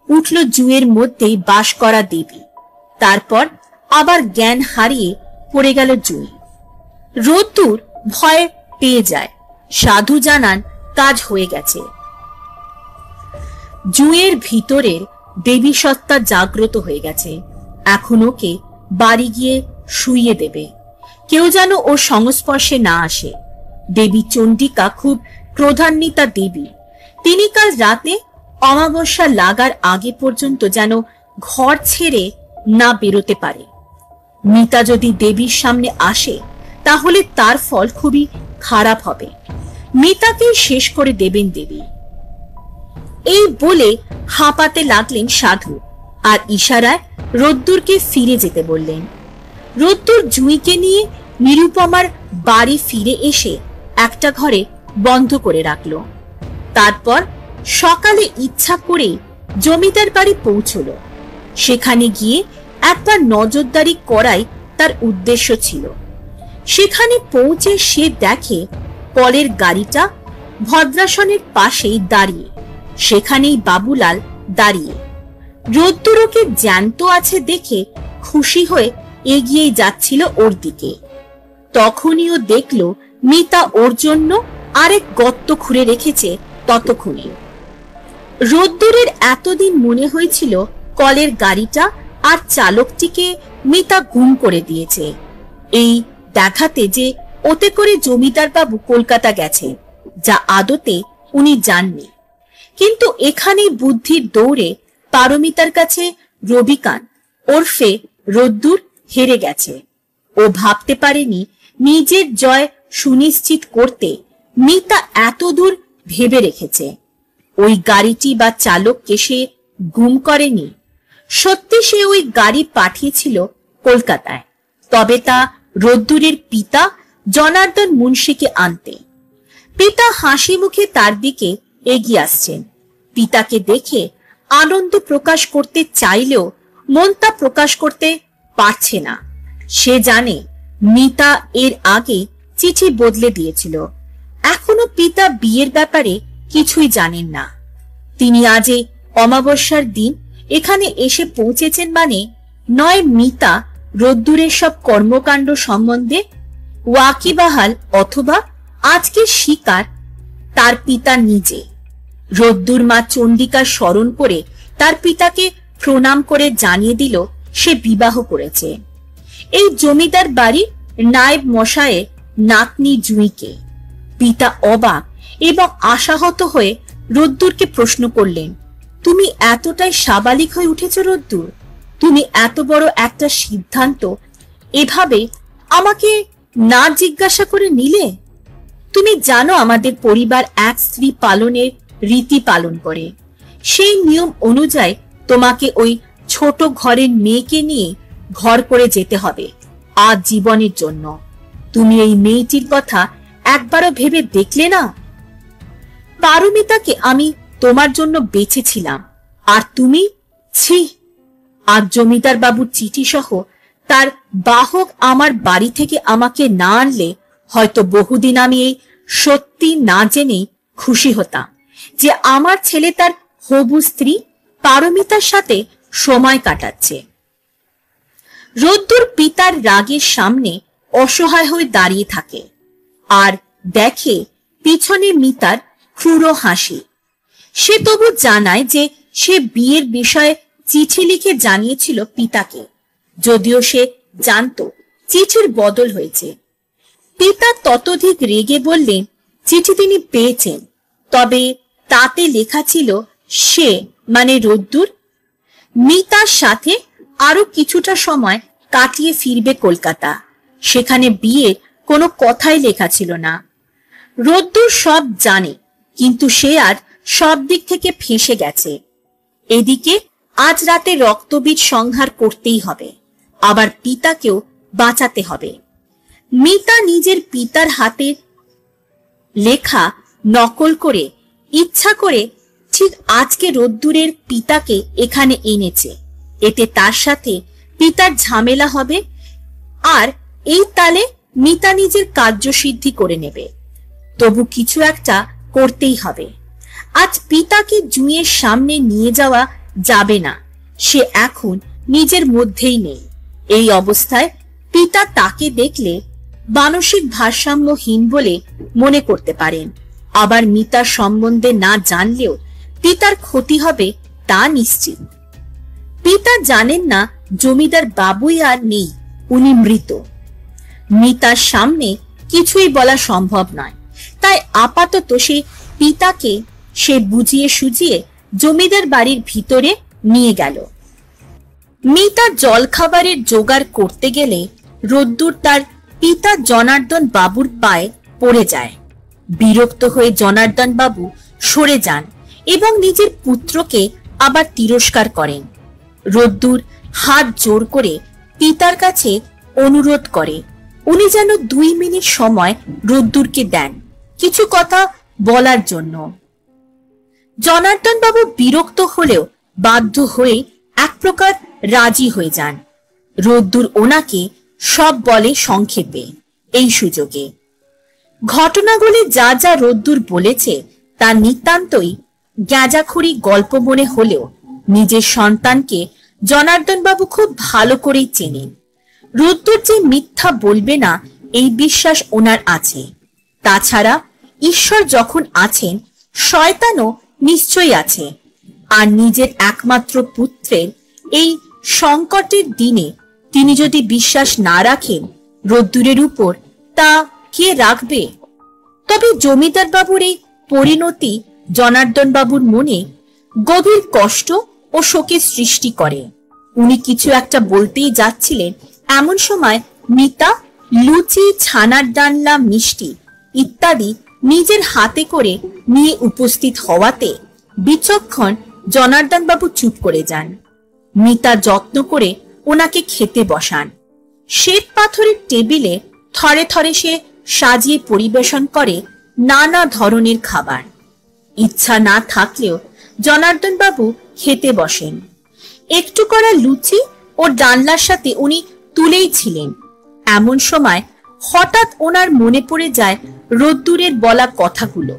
উঠল জুঁইয়ের মধ্যেই বাস করা দেবী। তারপর আবার জ্ঞান হারিয়ে পড়ে গেল জুঁই। রোদ্দুর ভয়ে পেয়ে যায়। সাধু জানান কাজ হয়ে গেছে। জুঁইয়ের ভিতরের দেবী সত্তা জাগ্রত হয়ে গেছে। এখন ওকে বাড়ি গিয়ে শুইয়ে দেবে। কেউ যেন ওর সংস্পর্শে না আসে। দেবী চণ্ডিকা খুব ক্রোধান্বিতা দেবী। তিনি কাল রাতে অমাবস্যা লাগার আগে পর্যন্ত যেন ঘর ছেড়ে না বেরোতে পারে। মিতা যদি দেবীর সামনে আসে তাহলে তার ফল খুবই খারাপ হবে। মিতাকেই শেষ করে দেবেন দেবী। এই বলে হাঁপাতে লাগলেন সাধু আর ইশারায় রোদ্দুরকে ফিরে যেতে বললেন। রোদ্দুর জুঁইকে নিয়ে নিরুপমার বাড়ি ফিরে এসে একটা ঘরে বন্ধ করে রাখল। তারপর সকালে ইচ্ছা করে জমিদার বাড়ি পৌঁছল। সেখানে গিয়ে একবার নজরদারি করাই তার উদ্দেশ্য ছিল। সেখানে পৌঁছে সে দেখে কলের গাড়িটা ভদ্রাসনের পাশেই দাঁড়িয়ে। সেখানেই বাবুলাল দাঁড়িয়ে। রোদ্দুর ওকে জ্যান্ত আছে দেখে খুশি হয়ে এগিয়ে যাচ্ছিল ওর দিকে। তখনই ও দেখল মিতা ওর জন্য আরেক গর্ত খুঁড়ে রেখেছে। ততক্ষণে রোদ্দুরের এতদিন মনে হয়েছিল কলের গাড়িটা আর চালকটিকে মিতা গুম করে দিয়েছে, এই দেখাতে যে ওতে করে জমিদার বাবু কলকাতা গেছে, যা আদতে উনি জাননি। কিন্তু এখানেই বুদ্ধির দৌড়ে পারমিতার কাছে রবিকান্ত ওরফে রোদ্দুর হেরে গেছে। ও ভাবতে পারেনি নিজের জয় সুনিশ্চিত করতে মিতা এত দূর ভেবে রেখেছে। ওই গাড়িটি বা চালককে সে গুম করেনি। সত্যি সে ওই গাড়ি পাঠিয়েছিল কলকাতায়, তবে তা রোদ্দুরের পিতা জনার্দন মুন্সিকে আনতে। পিতা হাসি মুখে তার দিকে এগিয়ে আসছেন। পিতাকে দেখে আনন্দ প্রকাশ করতে চাইলেও মন তা প্রকাশ করতে পারছে না। সে জানে মিতা এর আগে চিঠি বদলে দিয়েছিল। এখনো পিতা বিয়ের ব্যাপারে কিছুই জানেন না। তিনি আজ এই অমাবস্যার দিন এখানে এসে পৌঁছেছেন মানে নয় মিতা রোদ্দুরের সব কর্মকাণ্ড সম্বন্ধে ওয়াকিবাহাল, অথবা আজকের শিকার তার পিতা নিজে। রোদ্দুর মা চণ্ডিকার স্মরণ করে তার পিতাকে প্রণাম করে জানিয়ে দিল সে বিবাহ করেছে। এই জমিদার বাড়ির নায়েব মশায়ের নাতনি জুঁইকে। পিতা অবাক এবং আশাহত হয়ে রোদ্দুরকে প্রশ্ন করলেন, তুমি এতটাই সাবালিক হয়ে উঠেছ রোদ্দুর? তুমি এত বড় একটা সিদ্ধান্ত এভাবে আমাকে না জিজ্ঞাসা করে নিলে? তুমি জানো আমাদের পরিবার এক স্ত্রী পালনের রীতি পালন করে। সেই নিয়ম অনুযায়ী তোমাকে ওই ছোট ঘরের মেয়েকে নিয়ে ঘর করে যেতে হবে আজ জীবনের জন্য। তুমি এই মেয়েটির কথা একবারও ভেবে দেখলে না? পারমিতাকে আমি তোমার জন্য বেঁচেছিলাম, আর তুমি? ছি! আজ জমিদার বাবুর চিঠি সহ তার বাহক আমার বাড়ি থেকে আমাকে না আনলে হয়তো বহুদিন আমি এই সত্যি না জেনেই খুশি হতাম যে আমার ছেলে তার হবু স্ত্রী পারমিতার সাথে সময় কাটাচ্ছে। রোদ্দুর পিতার রাগের সামনে অসহায় হয়ে দাঁড়িয়ে থাকে আর দেখে পিছনে মিতার ক্রূর হাসি। সে তবু জানায় যে সে বিয়ের বিষয়ে চিঠি লিখে জানিয়েছিল পিতাকে, যদিও সে জানত চিঠির বদল হয়েছে। পিতা ততোধিক রেগে বললেন, চিঠি তিনি পেয়েছেন, তবে তাতে লেখা ছিল সে মানে রোদ্দুর মিতার সাথে আরো কিছুটা সময় কাটিয়ে ফিরবে কলকাতা। সেখানে বিয়ের কোনো কথাই লেখা ছিল না। রোদ্দুর সব জানে, কিন্তু সে আর সব দিক থেকে ফেঁসে গেছে। এদিকে আজ রাতে রক্তবীজ সংহার করতেই হবে, আবার পিতাকেও বাঁচাতে হবে। মিতা নিজের পিতার হাতে লেখা নকল করে ইচ্ছা করে ঠিক আজকে রোদ্দুরের পিতাকে এখানে এনেছে। এতে তার সাথে পিতার ঝামেলা হবে, আর এই তালে মিতা নিজের কার্যসিদ্ধি করে নেবে। তবু কিছু একটা করতেই হবে। আজ পিতাকে জুঁইয়ের সামনে নিয়ে যাওয়া যাবে না। সে এখন নিজের মধ্যেই নেই। এই অবস্থায় পিতা তাকে দেখলে মানসিক ভারসাম্যহীন বলে মনে করতে পারেন। আবার মিতার সম্বন্ধে না জানলেও পিতার ক্ষতি হবে তা নিশ্চিত। পিতা জানেন না জমিদার বাবুই আর নেই, উনি মৃত। মিতার সামনে কিছুই বলা সম্ভব নয়, তাই আপাতত সে পিতাকে সে বুঝিয়ে সুঝিয়ে জমিদার বাড়ির ভিতরে নিয়ে গেল। মিতা জলখাবারের জোগাড় করতে গেলে রোদ্দুর তার পিতা জনার্দন বাবুর পায়ে পড়ে যায়। বিরক্ত হয়ে জনার্দন বাবু সরে যান এবং নিজের পুত্রকে আবার তিরস্কার করেন। রোদ্দুর হাত জোর করে পিতার কাছে অনুরোধ করে উনি যেন 2 মিনিট সময় রোদ্দুরকে দেন কিছু কথা বলার জন্য। জনার্দন বাবু বিরক্ত হলেও বাধ্য হয়ে এক প্রকার রাজি হয়ে যান। রোদ্দুর ওনাকে সব বলে সংক্ষেপে। এই সুযোগে ঘটনাগুলি যা যা রোদ্দুর বলেছে তা নিতান্তই গ্যাজাখুরি গল্প মনে হলেও নিজের সন্তানকে জনার্দন বাবু খুব ভালো করেই চেনেন। রোদ্দুর যে মিথ্যা বলবে না এই বিশ্বাস ওনার আছে। তাছাড়া ঈশ্বর যখন আছেন, শয়তানও নিশ্চয়ই আছে। আর নিজের একমাত্র পুত্রের এই সংকটের দিনে তিনি যদি বিশ্বাস না রাখেন রোদ্দুরের উপর, তা কে রাখবে? তবে জমিদার বাবুর এই পরিণতি জনার্দন বাবুর মনে গভীর কষ্ট ও শোকের সৃষ্টি করে। উনি কিছু একটা বলতেই যাচ্ছিলেন, এমন সময় মিতা লুচি, ছানার ডালনা, মিষ্টি ইত্যাদি নিজের হাতে করে নিয়ে উপস্থিত হওয়াতে বিচক্ষণ জনার্দন বাবু চুপ করে যান। মিতা যত্ন করে ওনাকে খেতে বসান। শ্বেত পাথরের টেবিলে থরে থরে সে সাজিয়ে পরিবেশন করে নানা ধরনের খাবার। ইচ্ছা না থাকলেও জনার্দন বাবু খেতে বসেন। একটু করা লুচি ও ডালনার সাথে উনি তুলেই ছিলেন। এমন সময় হঠাৎ ওনার মনে পড়ে যায় রোদ্দুরের বলা কথাগুলো,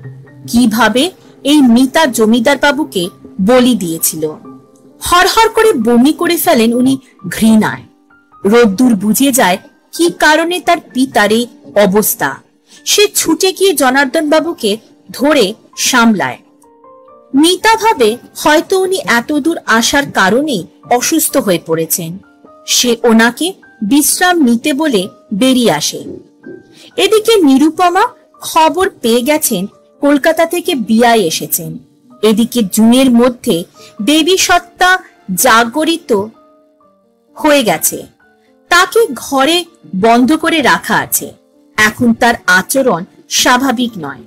কিভাবে এই মিতা জমিদার বাবুকে বলি দিয়েছিল। হরহর করে বমি করে ফেলেন উনি ঘৃণায়। রোদ্দুর বুঝে যায় কি কারণে তার পিতার এই অবস্থা। সে ছুটে গিয়ে জনার্দন বাবুকে ধরে সামলায়। মিতা ভাবে হয়তো উনি এতদূর আসার কারণে অসুস্থ হয়ে পড়েছেন। সে ওনাকে বিশ্রাম নিতে বলে বেরিয়ে আসে। এদিকে নিরুপমা খবর পেয়ে গেছেন কলকাতা থেকে বিয়ায় এসেছেন। এদিকে জুনের মধ্যে দেবী সত্তা জাগরিত হয়ে গেছে। তাকে ঘরে বন্ধ করে রাখা আছে। এখন তার আচরণ স্বাভাবিক নয়।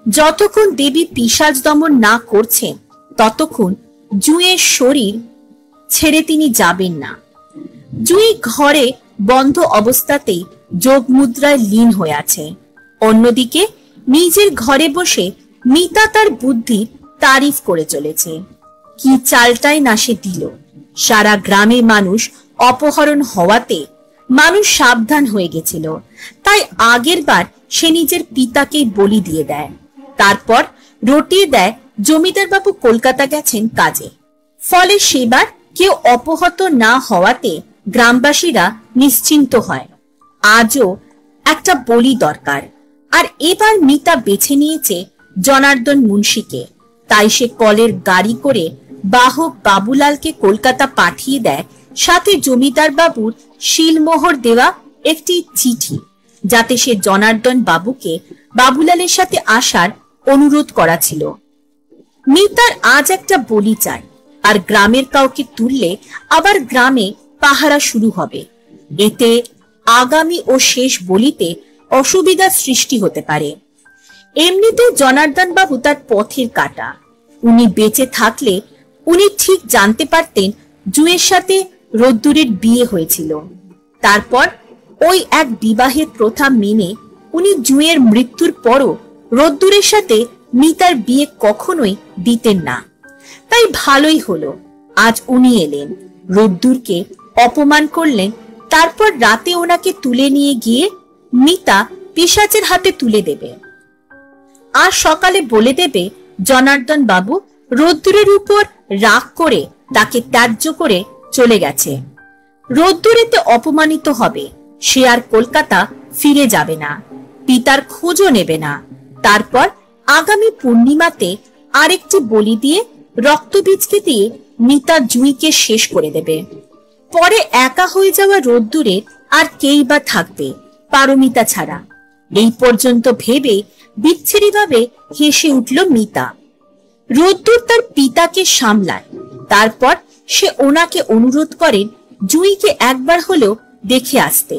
যতক্ষণ দেবী পিশাচ দমন না করছেন ততক্ষণ জুঁয়ের শরীর ছেড়ে তিনি যাবেন না। জুঁই ঘরে বন্ধ অবস্থাতেই যোগ মুদ্রায় লীন হয়ে আছে। অন্যদিকে নিজের ঘরে বসে মিতা তার বুদ্ধির তারিফ করে চলেছে। কি চালটাই না সে দিল। সারা গ্রামের মানুষ অপহরণ হওয়াতে মানুষ সাবধান হয়ে গেছিল, তাই আগের বার সে নিজের পিতাকেই বলি দিয়ে দেয়। তারপর রটিয়ে দেয় জমিদার বাবু কলকাতা গেছেন কাজে। ফলে সেবার কেউ অপহত না হওয়াতে গ্রামবাসীরা নিশ্চিন্ত হয়। আজও একটা বলি দরকার। আর এবার মিতা বেছে নিয়েছে জনার্দন মুন্সিকে। তাই সে কলের গাড়ি করে বাহক বাবুলালকে কলকাতা পাঠিয়ে দেয়, সাথে জমিদার বাবুর শিলমোহর দেওয়া একটি চিঠি, যাতে সে জনার্দন বাবুকে বাবুলালের সাথে আসার অনুরোধ করা ছিল। মিতার আজ একটা বলি চাই, আর গ্রামের কাউকে তুললে আবার গ্রামে পাহারা শুরু হবে। এতে আগামী ও শেষ বলিতে অসুবিধার সৃষ্টি হতে পারে। এমনিতে জনার্দন বাবু তার পথের কাটা। উনি বেঁচে থাকলে উনি ঠিক জানতে পারতেন জুঁয়ের সাথে রোদ্দুরের বিয়ে হয়েছিল। তারপর ওই এক বিবাহের প্রথা মেনে উনি জুঁয়ের মৃত্যুর পরও রোদ্দুরের সাথে মিতার বিয়ে কখনোই দিতেন না। তাই ভালোই হলো আজ উনি এলেন, রোদ্দুরকে অপমান করলেন, তারপর রাতে ওনাকে তুলে নিয়ে গিয়ে মিতা পিশাচের হাতে তুলে দেবে। আর সকালে বলে দেবে জনার্দন বাবু রোদ্দুরের উপর রাগ করে তাকে ত্যায্য করে চলে গেছে। রোদ্দুর এতে অপমানিত হবে। সে আর কলকাতা ফিরে যাবে না, পিতার খোঁজও নেবে না। তারপর আগামী পূর্ণিমাতে আরেকটি বলি দিয়ে রক্তবীজকে দিয়ে মিতা জুঁইকে শেষ করে দেবে। পরে একা হয়ে যাওয়া রোদ্দুরের আর কেই বা থাকবে পারমিতা ছাড়া। এই পর্যন্ত ভেবে বিচ্ছিরি ভাবে হেসে উঠল মিতা। রোদ্দুর তার পিতাকে সামলায়। তারপর সে ওনাকে অনুরোধ করেন জুঁইকে একবার হলেও দেখে আসতে,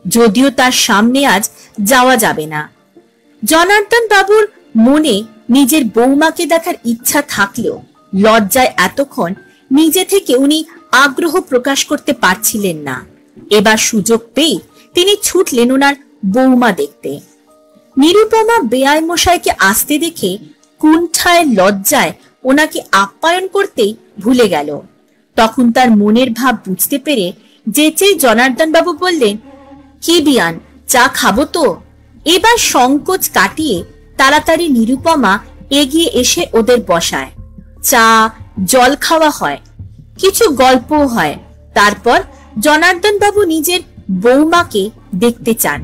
যদিও তার সামনে আজ যাওয়া যাবে না। জনার্দন বাবুর মনে নিজের বৌমাকে দেখার ইচ্ছা থাকলেও লজ্জায় এতক্ষণ নিজে থেকে উনি আগ্রহ প্রকাশ করতে পারছিলেন না। এবার সুযোগ পেয়ে তিনি ছুটলেন ওনার বৌমা দেখতে। নিরুপমা বেয়াই মশাইকে আসতে দেখে কুণ্ঠায় লজ্জায় ওনাকে আপ্যায়ন করতেই ভুলে গেল। তখন তার মনের ভাব বুঝতে পেরে যেচেই জনার্দন বাবু বললেন, কি বিয়ান, চা খাবো তো? এবার সংকোচ কাটিয়ে তাড়াতাড়ি নিরুপমা এগিয়ে এসে ওদের বসায়। চা জল খাওয়া হয়, কিছু গল্পও হয়। তারপর জনার্দন বাবু নিজের বৌমাকে দেখতে চান।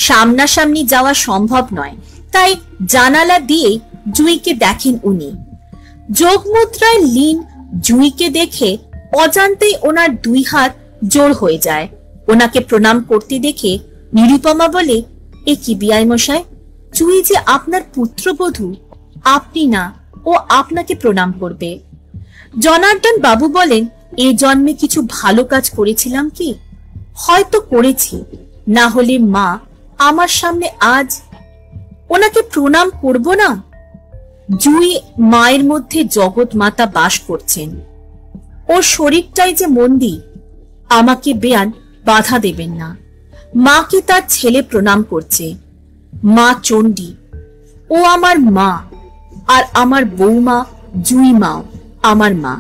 সামনাসামনি যাওয়া সম্ভব নয়, তাই জানালা দিয়ে জুঁইকে দেখেন উনি। যোগমুদ্রায় লীন জুঁইকে দেখে অজান্তেই ওনার দুই হাত জোর হয়ে যায়। ওনাকে প্রণাম করতে দেখে নিরুপমা বলে, এ কি বিয়াই মশাই, জুঁই যে আপনার পুত্রবধূ, আপনি না, ও আপনাকে প্রণাম করবে। জনার্দন বাবু বলেন, এ জন্মে কিছু ভালো কাজ করেছিলাম কি? হয়তো করেছি, না হলে মা আমার সামনে আজ ওনাকে প্রণাম করব না? জুঁই মায়ের মধ্যে জগৎ মাতা বাস করছেন, ওর শরীরটাই যে মন্দির। আমাকে বেয়ান বাধা দেবেন না। মাকে তার ছেলে প্রণাম করছে, মা চণ্ডী, ও আমার মা, আর আমার বৌমা জুঁই মাও আমার মা।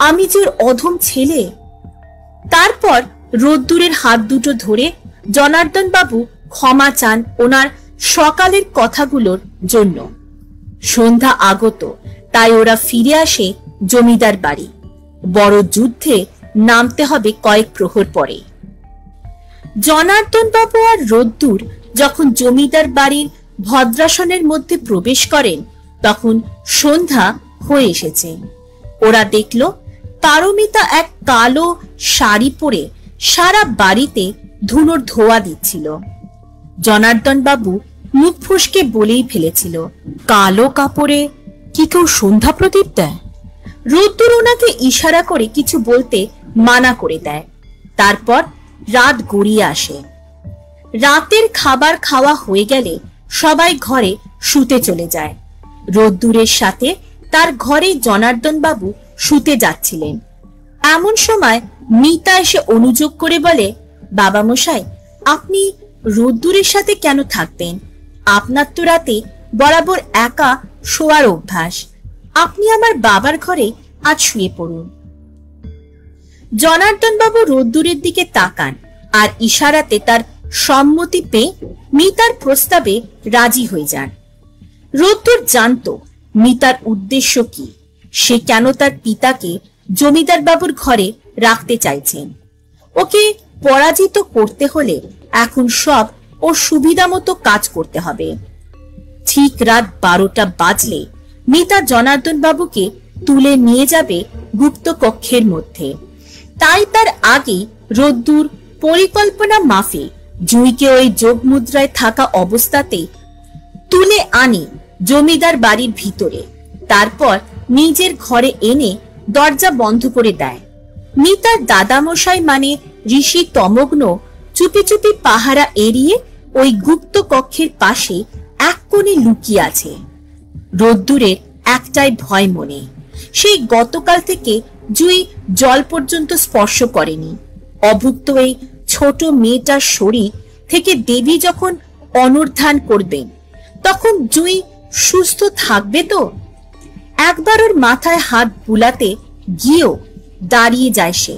আমি যে ওর অধম ছেলে। তারপর রোদ্দুরের হাত দুটো ধরে জনার্দন বাবু ক্ষমা চান ওনার সকালের কথাগুলোর জন্য। সন্ধ্যা আগত, তাই ওরা ফিরে আসে জমিদার বাড়ি। বড় যুদ্ধে নামতে হবে কয়েক প্রহর পরে। জনার্দন বাবু আর রোদ্দুর যখন জমিদার বাড়ির ভদ্রাসনের মধ্যে প্রবেশ করেন তখন সন্ধ্যা হয়ে এসেছে। ওরা দেখল পারমিতা এক কালো শাড়ি পরে সারা বাড়িতে ধুনোর ধোয়া দিচ্ছিল। জনার্দন বাবু মুখ ফুসকে বলেই ফেলেছিল, কালো কাপড়ে কি কেউ সন্ধ্যা প্রদীপ দেয়? রোদ্দুর ওনাকে ইশারা করে কিছু বলতে মানা করে দেয়। তারপর রাত গড়িয়ে আসে। রাতের খাবার খাওয়া হয়ে গেলে সবাই ঘরে শুতে চলে যায়। রোদ্দুরের সাথে তার ঘরে জনার্দন বাবু শুতে যাচ্ছিলেন। এমন সময় মিতা এসে অনুযোগ করে বলে, বাবা মশাই, আপনি রোদ্দুরের সাথে কেন থাকবেন? আপনার তো রাতে বরাবর একা শোয়ার অভ্যাস। আপনি আমার বাবার ঘরে আজ শুয়ে পড়ুন। জনার্দন বাবু রোদ্দুরের দিকে তাকান আর ইশারাতে তার সম্মতি পেয়ে মিতার প্রস্তাবে রাজি হয়ে যান। রোদ্দুর জানত মিতার উদ্দেশ্য কি, সে কেন তার পিতাকে জমিদার বাবুর ঘরে রাখতে চাইছেন। ওকে পরাজিত করতে হলে এখন সব ওর সুবিধা মতো কাজ করতে হবে। ঠিক রাত 12টা বাজলে মিতা জনার্দন বাবুকে তুলে নিয়ে যাবে গুপ্ত কক্ষের মধ্যে। তাই তার আগে রোদ্দুর পরিকল্পনা মাফিক জুঁইকে ওই যোগ মুদ্রায় থাকা অবস্থাতে তুলে আনে জমিদার বাড়ির ভিতরে। তারপর নিজের ঘরে এনে দরজা বন্ধ করে দেয়। মিতার দাদামশাই মানে ঋষি তমগ্ন চুপি চুপি পাহারা এড়িয়ে ওই গুপ্ত কক্ষের পাশে এক কোণে লুকিয়ে আছে। রোদ্দুরের একটাই ভয় মনে, সেই গতকাল থেকে জুঁই জল পর্যন্ত স্পর্শ করেনি। অভুক্ত এই ছোট মেয়েটার শরীর থেকে দেবী যখন অনূর্ধ্বান করবেন তখন জুঁই সুস্থ থাকবে তো? একবার ওর মাথায় হাত বুলাতে গিয়েও দাঁড়িয়ে যায় সে।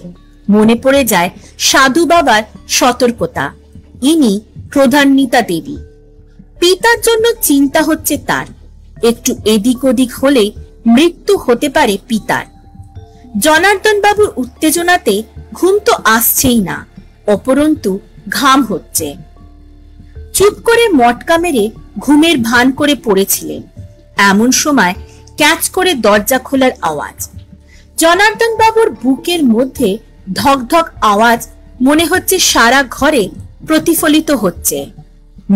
মনে পড়ে যায় সাধু বাবার সতর্কতা, ইনি প্রধান্বিতা দেবী। পিতার জন্য চিন্তা হচ্ছে তার। একটু এদিক ওদিক হলে মৃত্যু হতে পারে পিতার। জনার্দন বাবুর উত্তেজনাতে ঘুম তো আসছেই না, অপরন্তু ঘাম হচ্ছে। চুপ করে মটকা মেরে ঘুমের ভান করে পড়েছিলেন। এমন সময় ক্যাচ করে দরজা খোলার আওয়াজ। জনার্দন বাবুর বুকের মধ্যে ধকধক আওয়াজ মনে হচ্ছে সারা ঘরে প্রতিফলিত হচ্ছে।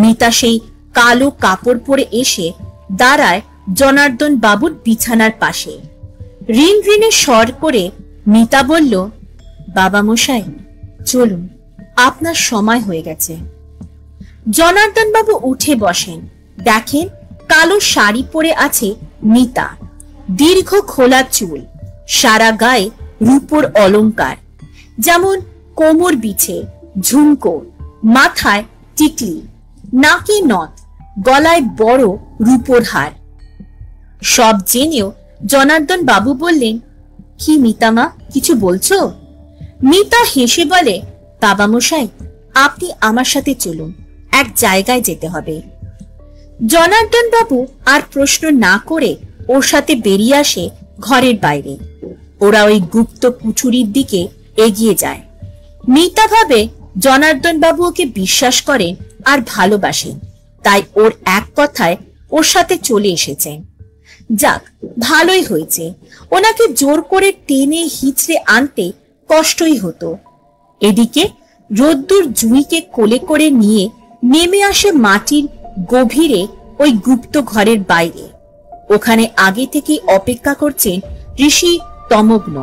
মিতা সেই কালো কাপড় পরে এসে দাঁড়ায় জনার্দন বাবুর বিছানার পাশে। রিন রিনে স্বর করে মিতা বলল, বাবা মশাই চলুন, আপনার সময় হয়ে গেছে। জনার্দন বাবু উঠে বসেন। দেখেন কালো শাড়ি পরে আছে মিতা, দীর্ঘ খোলা চুল, সারা গায়ে রূপোর অলংকার, যেমন কোমর বিছে, ঝুমকো, মাথায় টিকলি, নাকে নথ, গলায় বড় রূপোর হার। সব জেনেও জনার্দন বাবু বললেন, কি মিতামা, কিছু বলছো? মিতা হেসে বলে, বাবা মশাই আপনি আমার সাথে চলুন, এক জায়গায় যেতে হবে। জনার্দন বাবু আর প্রশ্ন না করে ওর সাথে বেরিয়ে আসে ঘরের বাইরে। ওরা ওই গুপ্ত কুঠুরির দিকে এগিয়ে যায়। মিতা ভাবে জনার্দন বাবু ওকে বিশ্বাস করেন আর ভালোবাসেন, তাই ওর এক কথায় ওর সাথে চলে এসেছেন। যাক, ভালোই হয়েছে, ওনাকে জোর করে টেনে হিচড়ে আনতে কষ্টই হতো। এদিকে রোদ্দুর জুঁইকে কোলে করে নিয়ে নেমে আসে মাটির গভীরে ওই গুপ্ত ঘরের বাইরে। ওখানে আগে থেকে অপেক্ষা করছেন ঋষি তমগ্ন।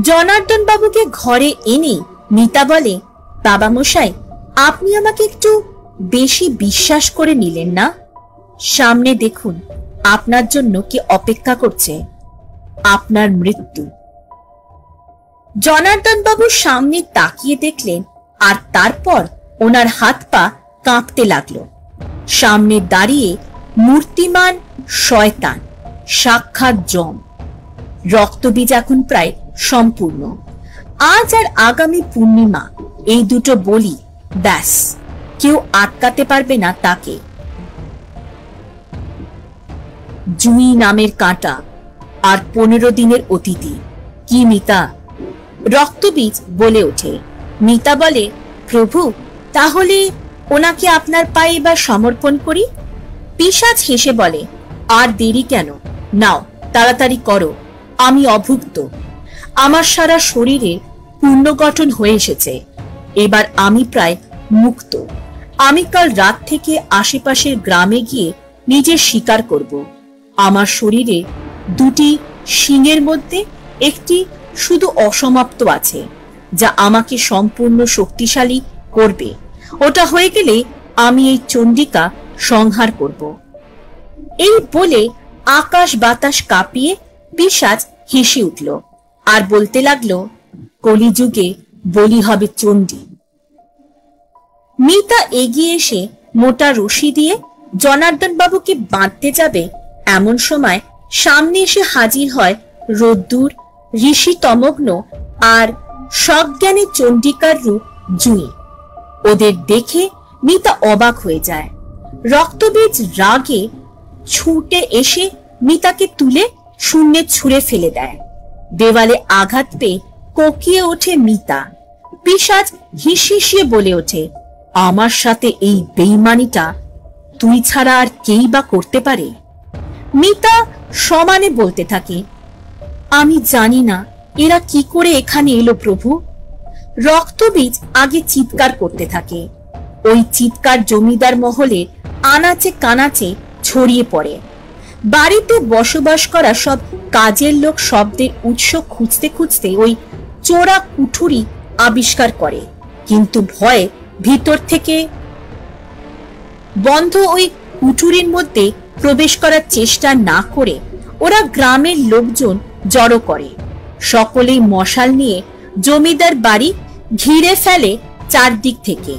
জনার্দন বাবুকে ঘরে এনে মিতা বলে, বাবা মশাই আপনি আমাকে একটু বেশি বিশ্বাস করে নিলেন না? সামনে দেখুন আপনার জন্য কি অপেক্ষা করছে, আপনার মৃত্যু। জনার্দন বাবু সামনে তাকিয়ে দেখলেন আর তারপর ওনার হাত পা কাঁপতে লাগলো। সামনে দাঁড়িয়ে মূর্তিমান শয়তান, সাক্ষাৎ যম। রক্তবীজ এখন প্রায় সম্পূর্ণ। আজ আর আগামী পূর্ণিমা, এই দুটো বলি ব্যাস। কেউ আটকাতে পারবে না তাকে। জুঁই নামের কাঁটা আর 15 দিনের অতিথি কি মিতা? রক্তবীজ বলে ওঠে। মিতা বলে, প্রভু, তাহলে ওনাকে আপনার পায়ে এবার সমর্পণ করি। পিশাচ হেসে বলে, আর দেরি কেন? নাও, তাড়াতাড়ি করো। আমি অভুক্ত। আমার সারা শরীরে পুনর্গঠন হয়ে এসেছে। এবার আমি প্রায় মুক্ত। আমি কাল রাত থেকে আশেপাশের গ্রামে গিয়ে নিজের শিকার করব। আমার শরীরে 2টি শিংয়ের মধ্যে একটি শুধু অসমাপ্ত আছে, যা আমাকে সম্পূর্ণ শক্তিশালী করবে। ওটা হয়ে গেলে আমি এই চণ্ডিকা সংহার করব। এই বলে আকাশ বাতাস কাঁপিয়ে পিশাচ হেসে উঠল আর বলতে লাগলো, কলিযুগে বলি হবে চণ্ডী। মিতা এগিয়ে এসে মোটা রশি দিয়ে জনার্দন বাবুকে বাঁধতে যাবে, এমন সময় সামনে এসে হাজির হয় রোদ্দুর, ঋষি তমগ্ন আর সজ্ঞানী চণ্ডিকার রূপ জুঁই। ওদের দেখে মিতা অবাক হয়ে যায়। রক্তবীজ রাগে ছুটে এসে মিতাকে তুলে শূন্যে ছুঁড়ে ফেলে দেয়। দেওয়ালে আঘাত পেয়ে কোকিয়ে ওঠে মিতা। পিশাচ হিসিয়ে বলে ওঠে, আমার সাথে এই বেইমানিটা তুই ছাড়া আর কেই বা করতে পারে? মিতা সমানে বলতে থাকে, আমি জানি না এরা কি করে এখানে এলো প্রভু। রক্তবীজ আগে চিৎকার করতে থাকে। ওই চিৎকার জমিদার মহলে আনাচে কানাচে ছড়িয়ে পড়ে। বাড়িতে বসবাস করা সব কাজের লোক শব্দের উৎস খুঁজতে খুঁজতে ওই চোরা কুঠুরি আবিষ্কার করে, কিন্তু ভয়ে ভিতর থেকে বন্ধ ওই কুঠুরির মধ্যে প্রবেশ করার চেষ্টা না করে ওরা গ্রামের লোকজন জড়ো করে। সকলেই মশাল নিয়ে জমিদার বাড়ি ঘিরে ফেলে চারদিক থেকে।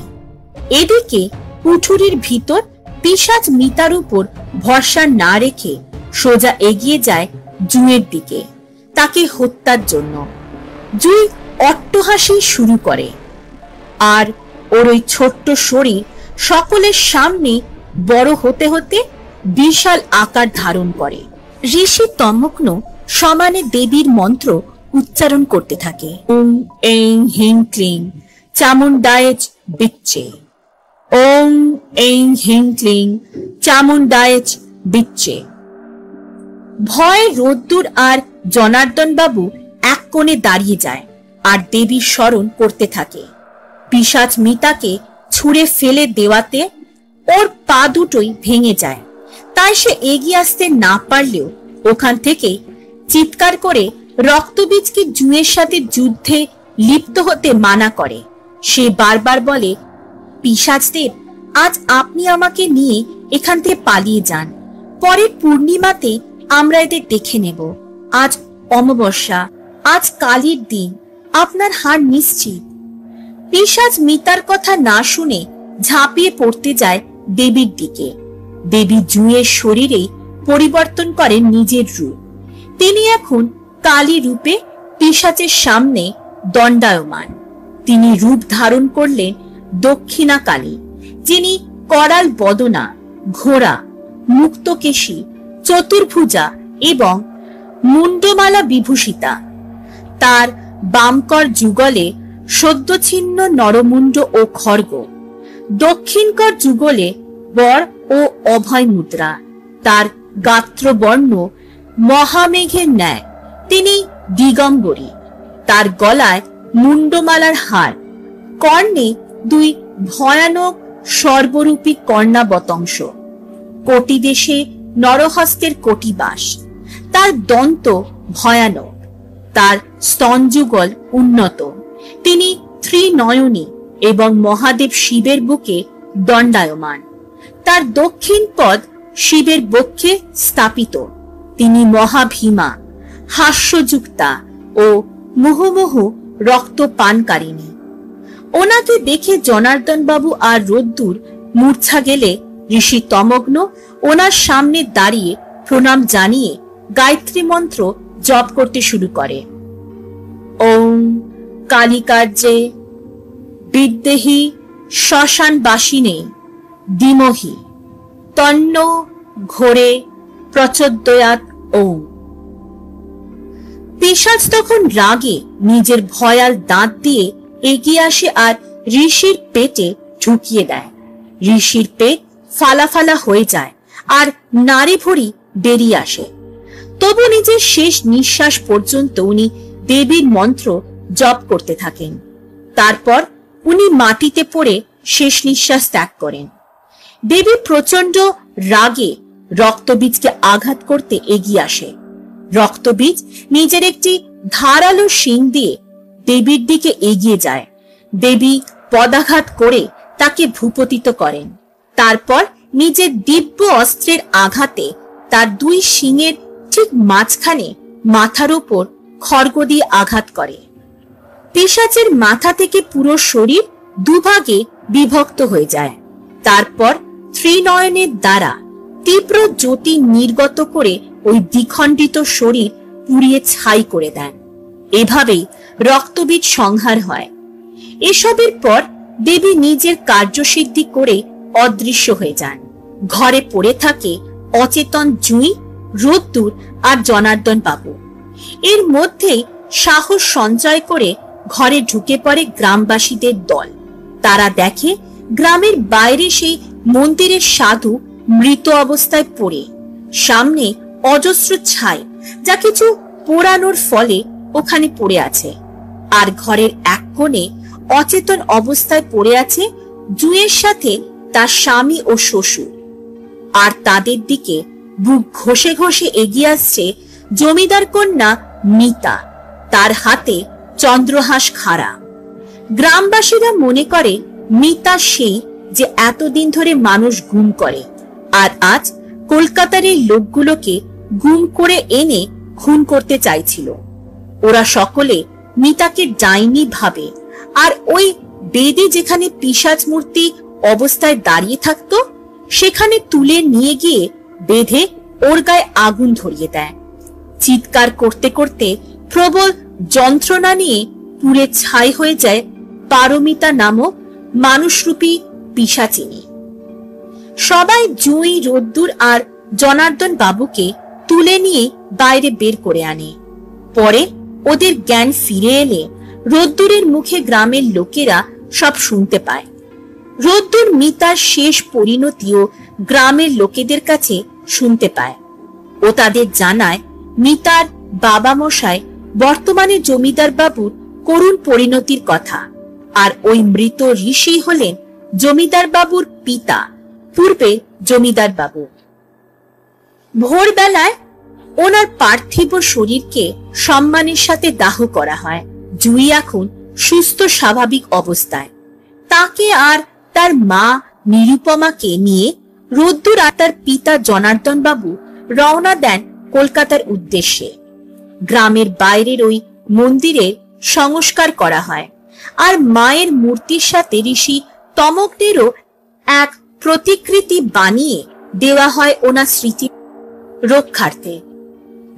এদিকে কুঠুরির ভিতর পিশাচ মিতার উপর ভরসা না রেখে সোজা এগিয়ে যায় জুঁয়ের দিকে, তাকে হত্যার জন্য। জুঁই অট্টহাসি শুরু করে, আর ওর ওই ছোট্ট শরীর সকলের সামনে বড় হতে হতে বিশাল আকার ধারণ করে। ঋষি তমগ্ন সমানে দেবীর মন্ত্র উচ্চারণ করতে থাকে। ওং এং হিং ক্লিং চামুন্ডায় বিচ্চে, ওং এং হিং ক্লিং চামুন্ডায় বিচ্চে। ভয়ে রোদ্দুর আর জনার্দন বাবু এক কোণে দাঁড়িয়ে যায় আর দেবীর স্মরণ করতে থাকে। পিশাচ মিতাকে ছুঁড়ে ফেলে দেওয়াতে ওর পা দুটোই ভেঙে যায়। তাই সে এগিয়ে আসতে না পারলেও ওখান থেকে চিৎকার করে রক্তবীজকে জুঁয়ের সাথে যুদ্ধে লিপ্ত হতে মানা করে। সে বারবার বলে, পিশাচদেব, আজ আপনি আমাকে নিয়ে এখান থেকে পালিয়ে যান। পরের পূর্ণিমাতে আমরা এদের দেখে নেব। আজ অমাবস্যা, আজ কালীর দিন, আপনার হার নিশ্চিত। পিশাচ মিতার কথা না শুনে ঝাঁপিয়ে পড়তে যায় দেবীর দিকে। দেবী জুঁয়ের শরীরে পরিবর্তন করেন নিজের রূপ। তিনি এখন কালী রূপে পিশাচের সামনে দণ্ডায়মান। তিনি রূপ ধারণ করলেন দক্ষিণা কালী, যিনি করাল বদনা, ঘোড়া, মুক্তকেশী, চতুর্ভুজা এবং মুন্ডমালা বিভূষিতা। তার বামকর যুগলে সদ্যছিন্ন নরমুণ্ড ও খড়গ, দক্ষিণকর যুগলে বর ও অভয় মুদ্রা। তার গাত্রবর্ণ মহামেঘের ন্যায়। তিনি দিগম্বরী। তার গলায় মুন্ডমালার হার, কর্ণে 2 ভয়ানক সর্বরূপী কর্ণাবতংশ, কোটিদেশে নরহস্তের কোটিবাস। তার দন্ত ভয়ানক, তার স্তনযুগল উন্নত। তিনি ত্রিনয়নী এবং মহাদেব শিবের বুকে দণ্ডায়মান। তার দক্ষিণ পদ শিবের বক্ষে স্থাপিত। তিনি মহাভীমা, হাস্যযুক্তা ও মুহুর্মুহু রক্ত পানকারিণী। ওনাকে দেখে জনার্দন বাবু আর রোদ্দুর মূর্ছা গেলে ঋষি তমগ্ন ওনার সামনে দাঁড়িয়ে প্রণাম জানিয়ে গায়ত্রী মন্ত্র জপ করতে শুরু করে। ওং কালিকার্যে বিদ্যেহি শ্মশানবাসিনে দিমহি তন্ন ঘোরে প্রচোদয়াৎ ওম। পিশাচ তখন রাগে নিজের ভয়াল দাঁত দিয়ে এগিয়ে আসে আর ঋষির পেটে ঢুকিয়ে দেয়। ঋষির পেট ফালা ফালা হয়ে যায় আর নাড়ি ভুঁড়ি বেরিয়ে আসে। তবু নিজের শেষ নিঃশ্বাস পর্যন্ত উনি দেবীর মন্ত্র জপ করতে থাকেন। তারপর উনি মাটিতে পড়ে শেষ নিঃশ্বাস ত্যাগ করেন। দেবী প্রচন্ড রাগে রক্তবীজকে আঘাত করতে এগিয়ে আসে। রক্তবীজ নিজের একটি ধারালো শিং দিয়ে দেবীর দিকে এগিয়ে যায়। দেবী পদাঘাত করে তাকে ভূপতিত করেন। তারপর নিজের দিব্য অস্ত্রের আঘাতে তার দুই শিংয়ের ঠিক মাঝখানে মাথার উপর খড়গ দিয়ে আঘাত করে। পিশাচের মাথা থেকে পুরো শরীর দুভাগে বিভক্ত হয়ে যায়। তারপর ত্রিনয়নের দ্বারা তীব্র জ্যোতি নির্গত করে ওই দ্বিখণ্ডিত শরীর পুড়িয়ে ছাই করে দেন। এভাবেই রক্তবীজ সংহার হয়। এসবের পর দেবী নিজের কার্যসিদ্ধি করে অদৃশ্য হয়ে যান। ঘরে পড়ে থাকে অচেতন জুঁই, রোদ্দুর আর জনার্দন বাবু। এর মধ্যেই সাহস সঞ্চয় করে ঘরে ঢুকে পড়ে গ্রামবাসীদের দল। তারা দেখে গ্রামের বাইরে সেই মন্দিরের সাধু মৃত অবস্থায় পড়ে, সামনে অজস্র ছাই যা কিছু পোড়ানোর ফলে ওখানে পড়ে আছে। আর ঘরের এক কোণে অচেতন অবস্থায় পড়ে আছে জুঁয়ের সাথে তার স্বামী ও শ্বশুর। আর তাদের দিকে বুক ঘষে ঘষে এগিয়ে আসছে জমিদার কন্যা মিতা, তার হাতে চন্দ্রহাস খাড়া। গ্রামবাসীরা মনে করে মিতা সেই যে এতদিন ধরে মানুষ গুম করে, আর আজ কলকাতার এই লোকগুলোকে গুম করে এনে খুন করতে চাইছিল। ওরা সকলে মিতাকে ডাইনি ভাবে, আর ওই বেদে যেখানে পিশাচ মূর্তি অবস্থায় দাঁড়িয়ে থাকতো সেখানে তুলে নিয়ে গিয়ে বেঁধে ওর গায়ে আগুন ধরিয়ে দেয়। চিৎকার করতে করতে প্রবল যন্ত্রণা নিয়ে পুড়ে ছাই হয়ে যায় পারমিতা নামক মানুষরূপী পিশাচিনী। সবাই জুঁই, রোদ্দুর আর জনার্দন বাবুকে তুলে নিয়ে বাইরে বের করে আনে। পরে ওদের জ্ঞান ফিরে এলে রোদ্দুরের মুখে গ্রামের লোকেরা সব শুনতে পায়। রোদ্দুর মিতার শেষ পরিণতিও গ্রামের লোকেদের কাছে শুনতে পায়। ও তাদের জানায় মিতার বাবা মশাই বর্তমানে জমিদার বাবুর করুণ পরিণতির কথা, আর ওই মৃত ঋষি হলেন জমিদার বাবুর পিতা, পূর্বে জমিদার বাবু। ভোরবেলায় ওনার পার্থিব শরীরকে সম্মানের সাথে দাহ করা হয়। জুঁই এখন সুস্থ স্বাভাবিক অবস্থায়। তাকে আর তার মা নিরুপমাকে নিয়ে রোদ্দুর আর তার পিতা জনার্দন বাবু রওনা দেন কলকাতার উদ্দেশ্যে। গ্রামের বাইরের ওই মন্দিরের সংস্কার করা হয়, আর মায়ের মূর্তির সাথে ঋষি তমকদেরও এক প্রতিকৃতি বানিয়ে দেওয়া হয় ওনার স্মৃতি রক্ষার্থে।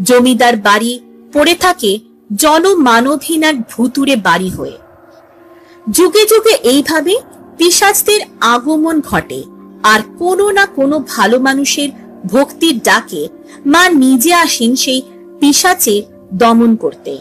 জমিদার বাড়ি পড়ে থাকে জনমানবহীন এক ভুতুড়ে বাড়ি হয়ে। যুগে যুগে এইভাবে পিশাচদের আগমন ঘটে, আর কোনো না কোনো ভালো মানুষের ভক্তির ডাকে মা নিজে আসেন সেই পিশাচের দমন করতে।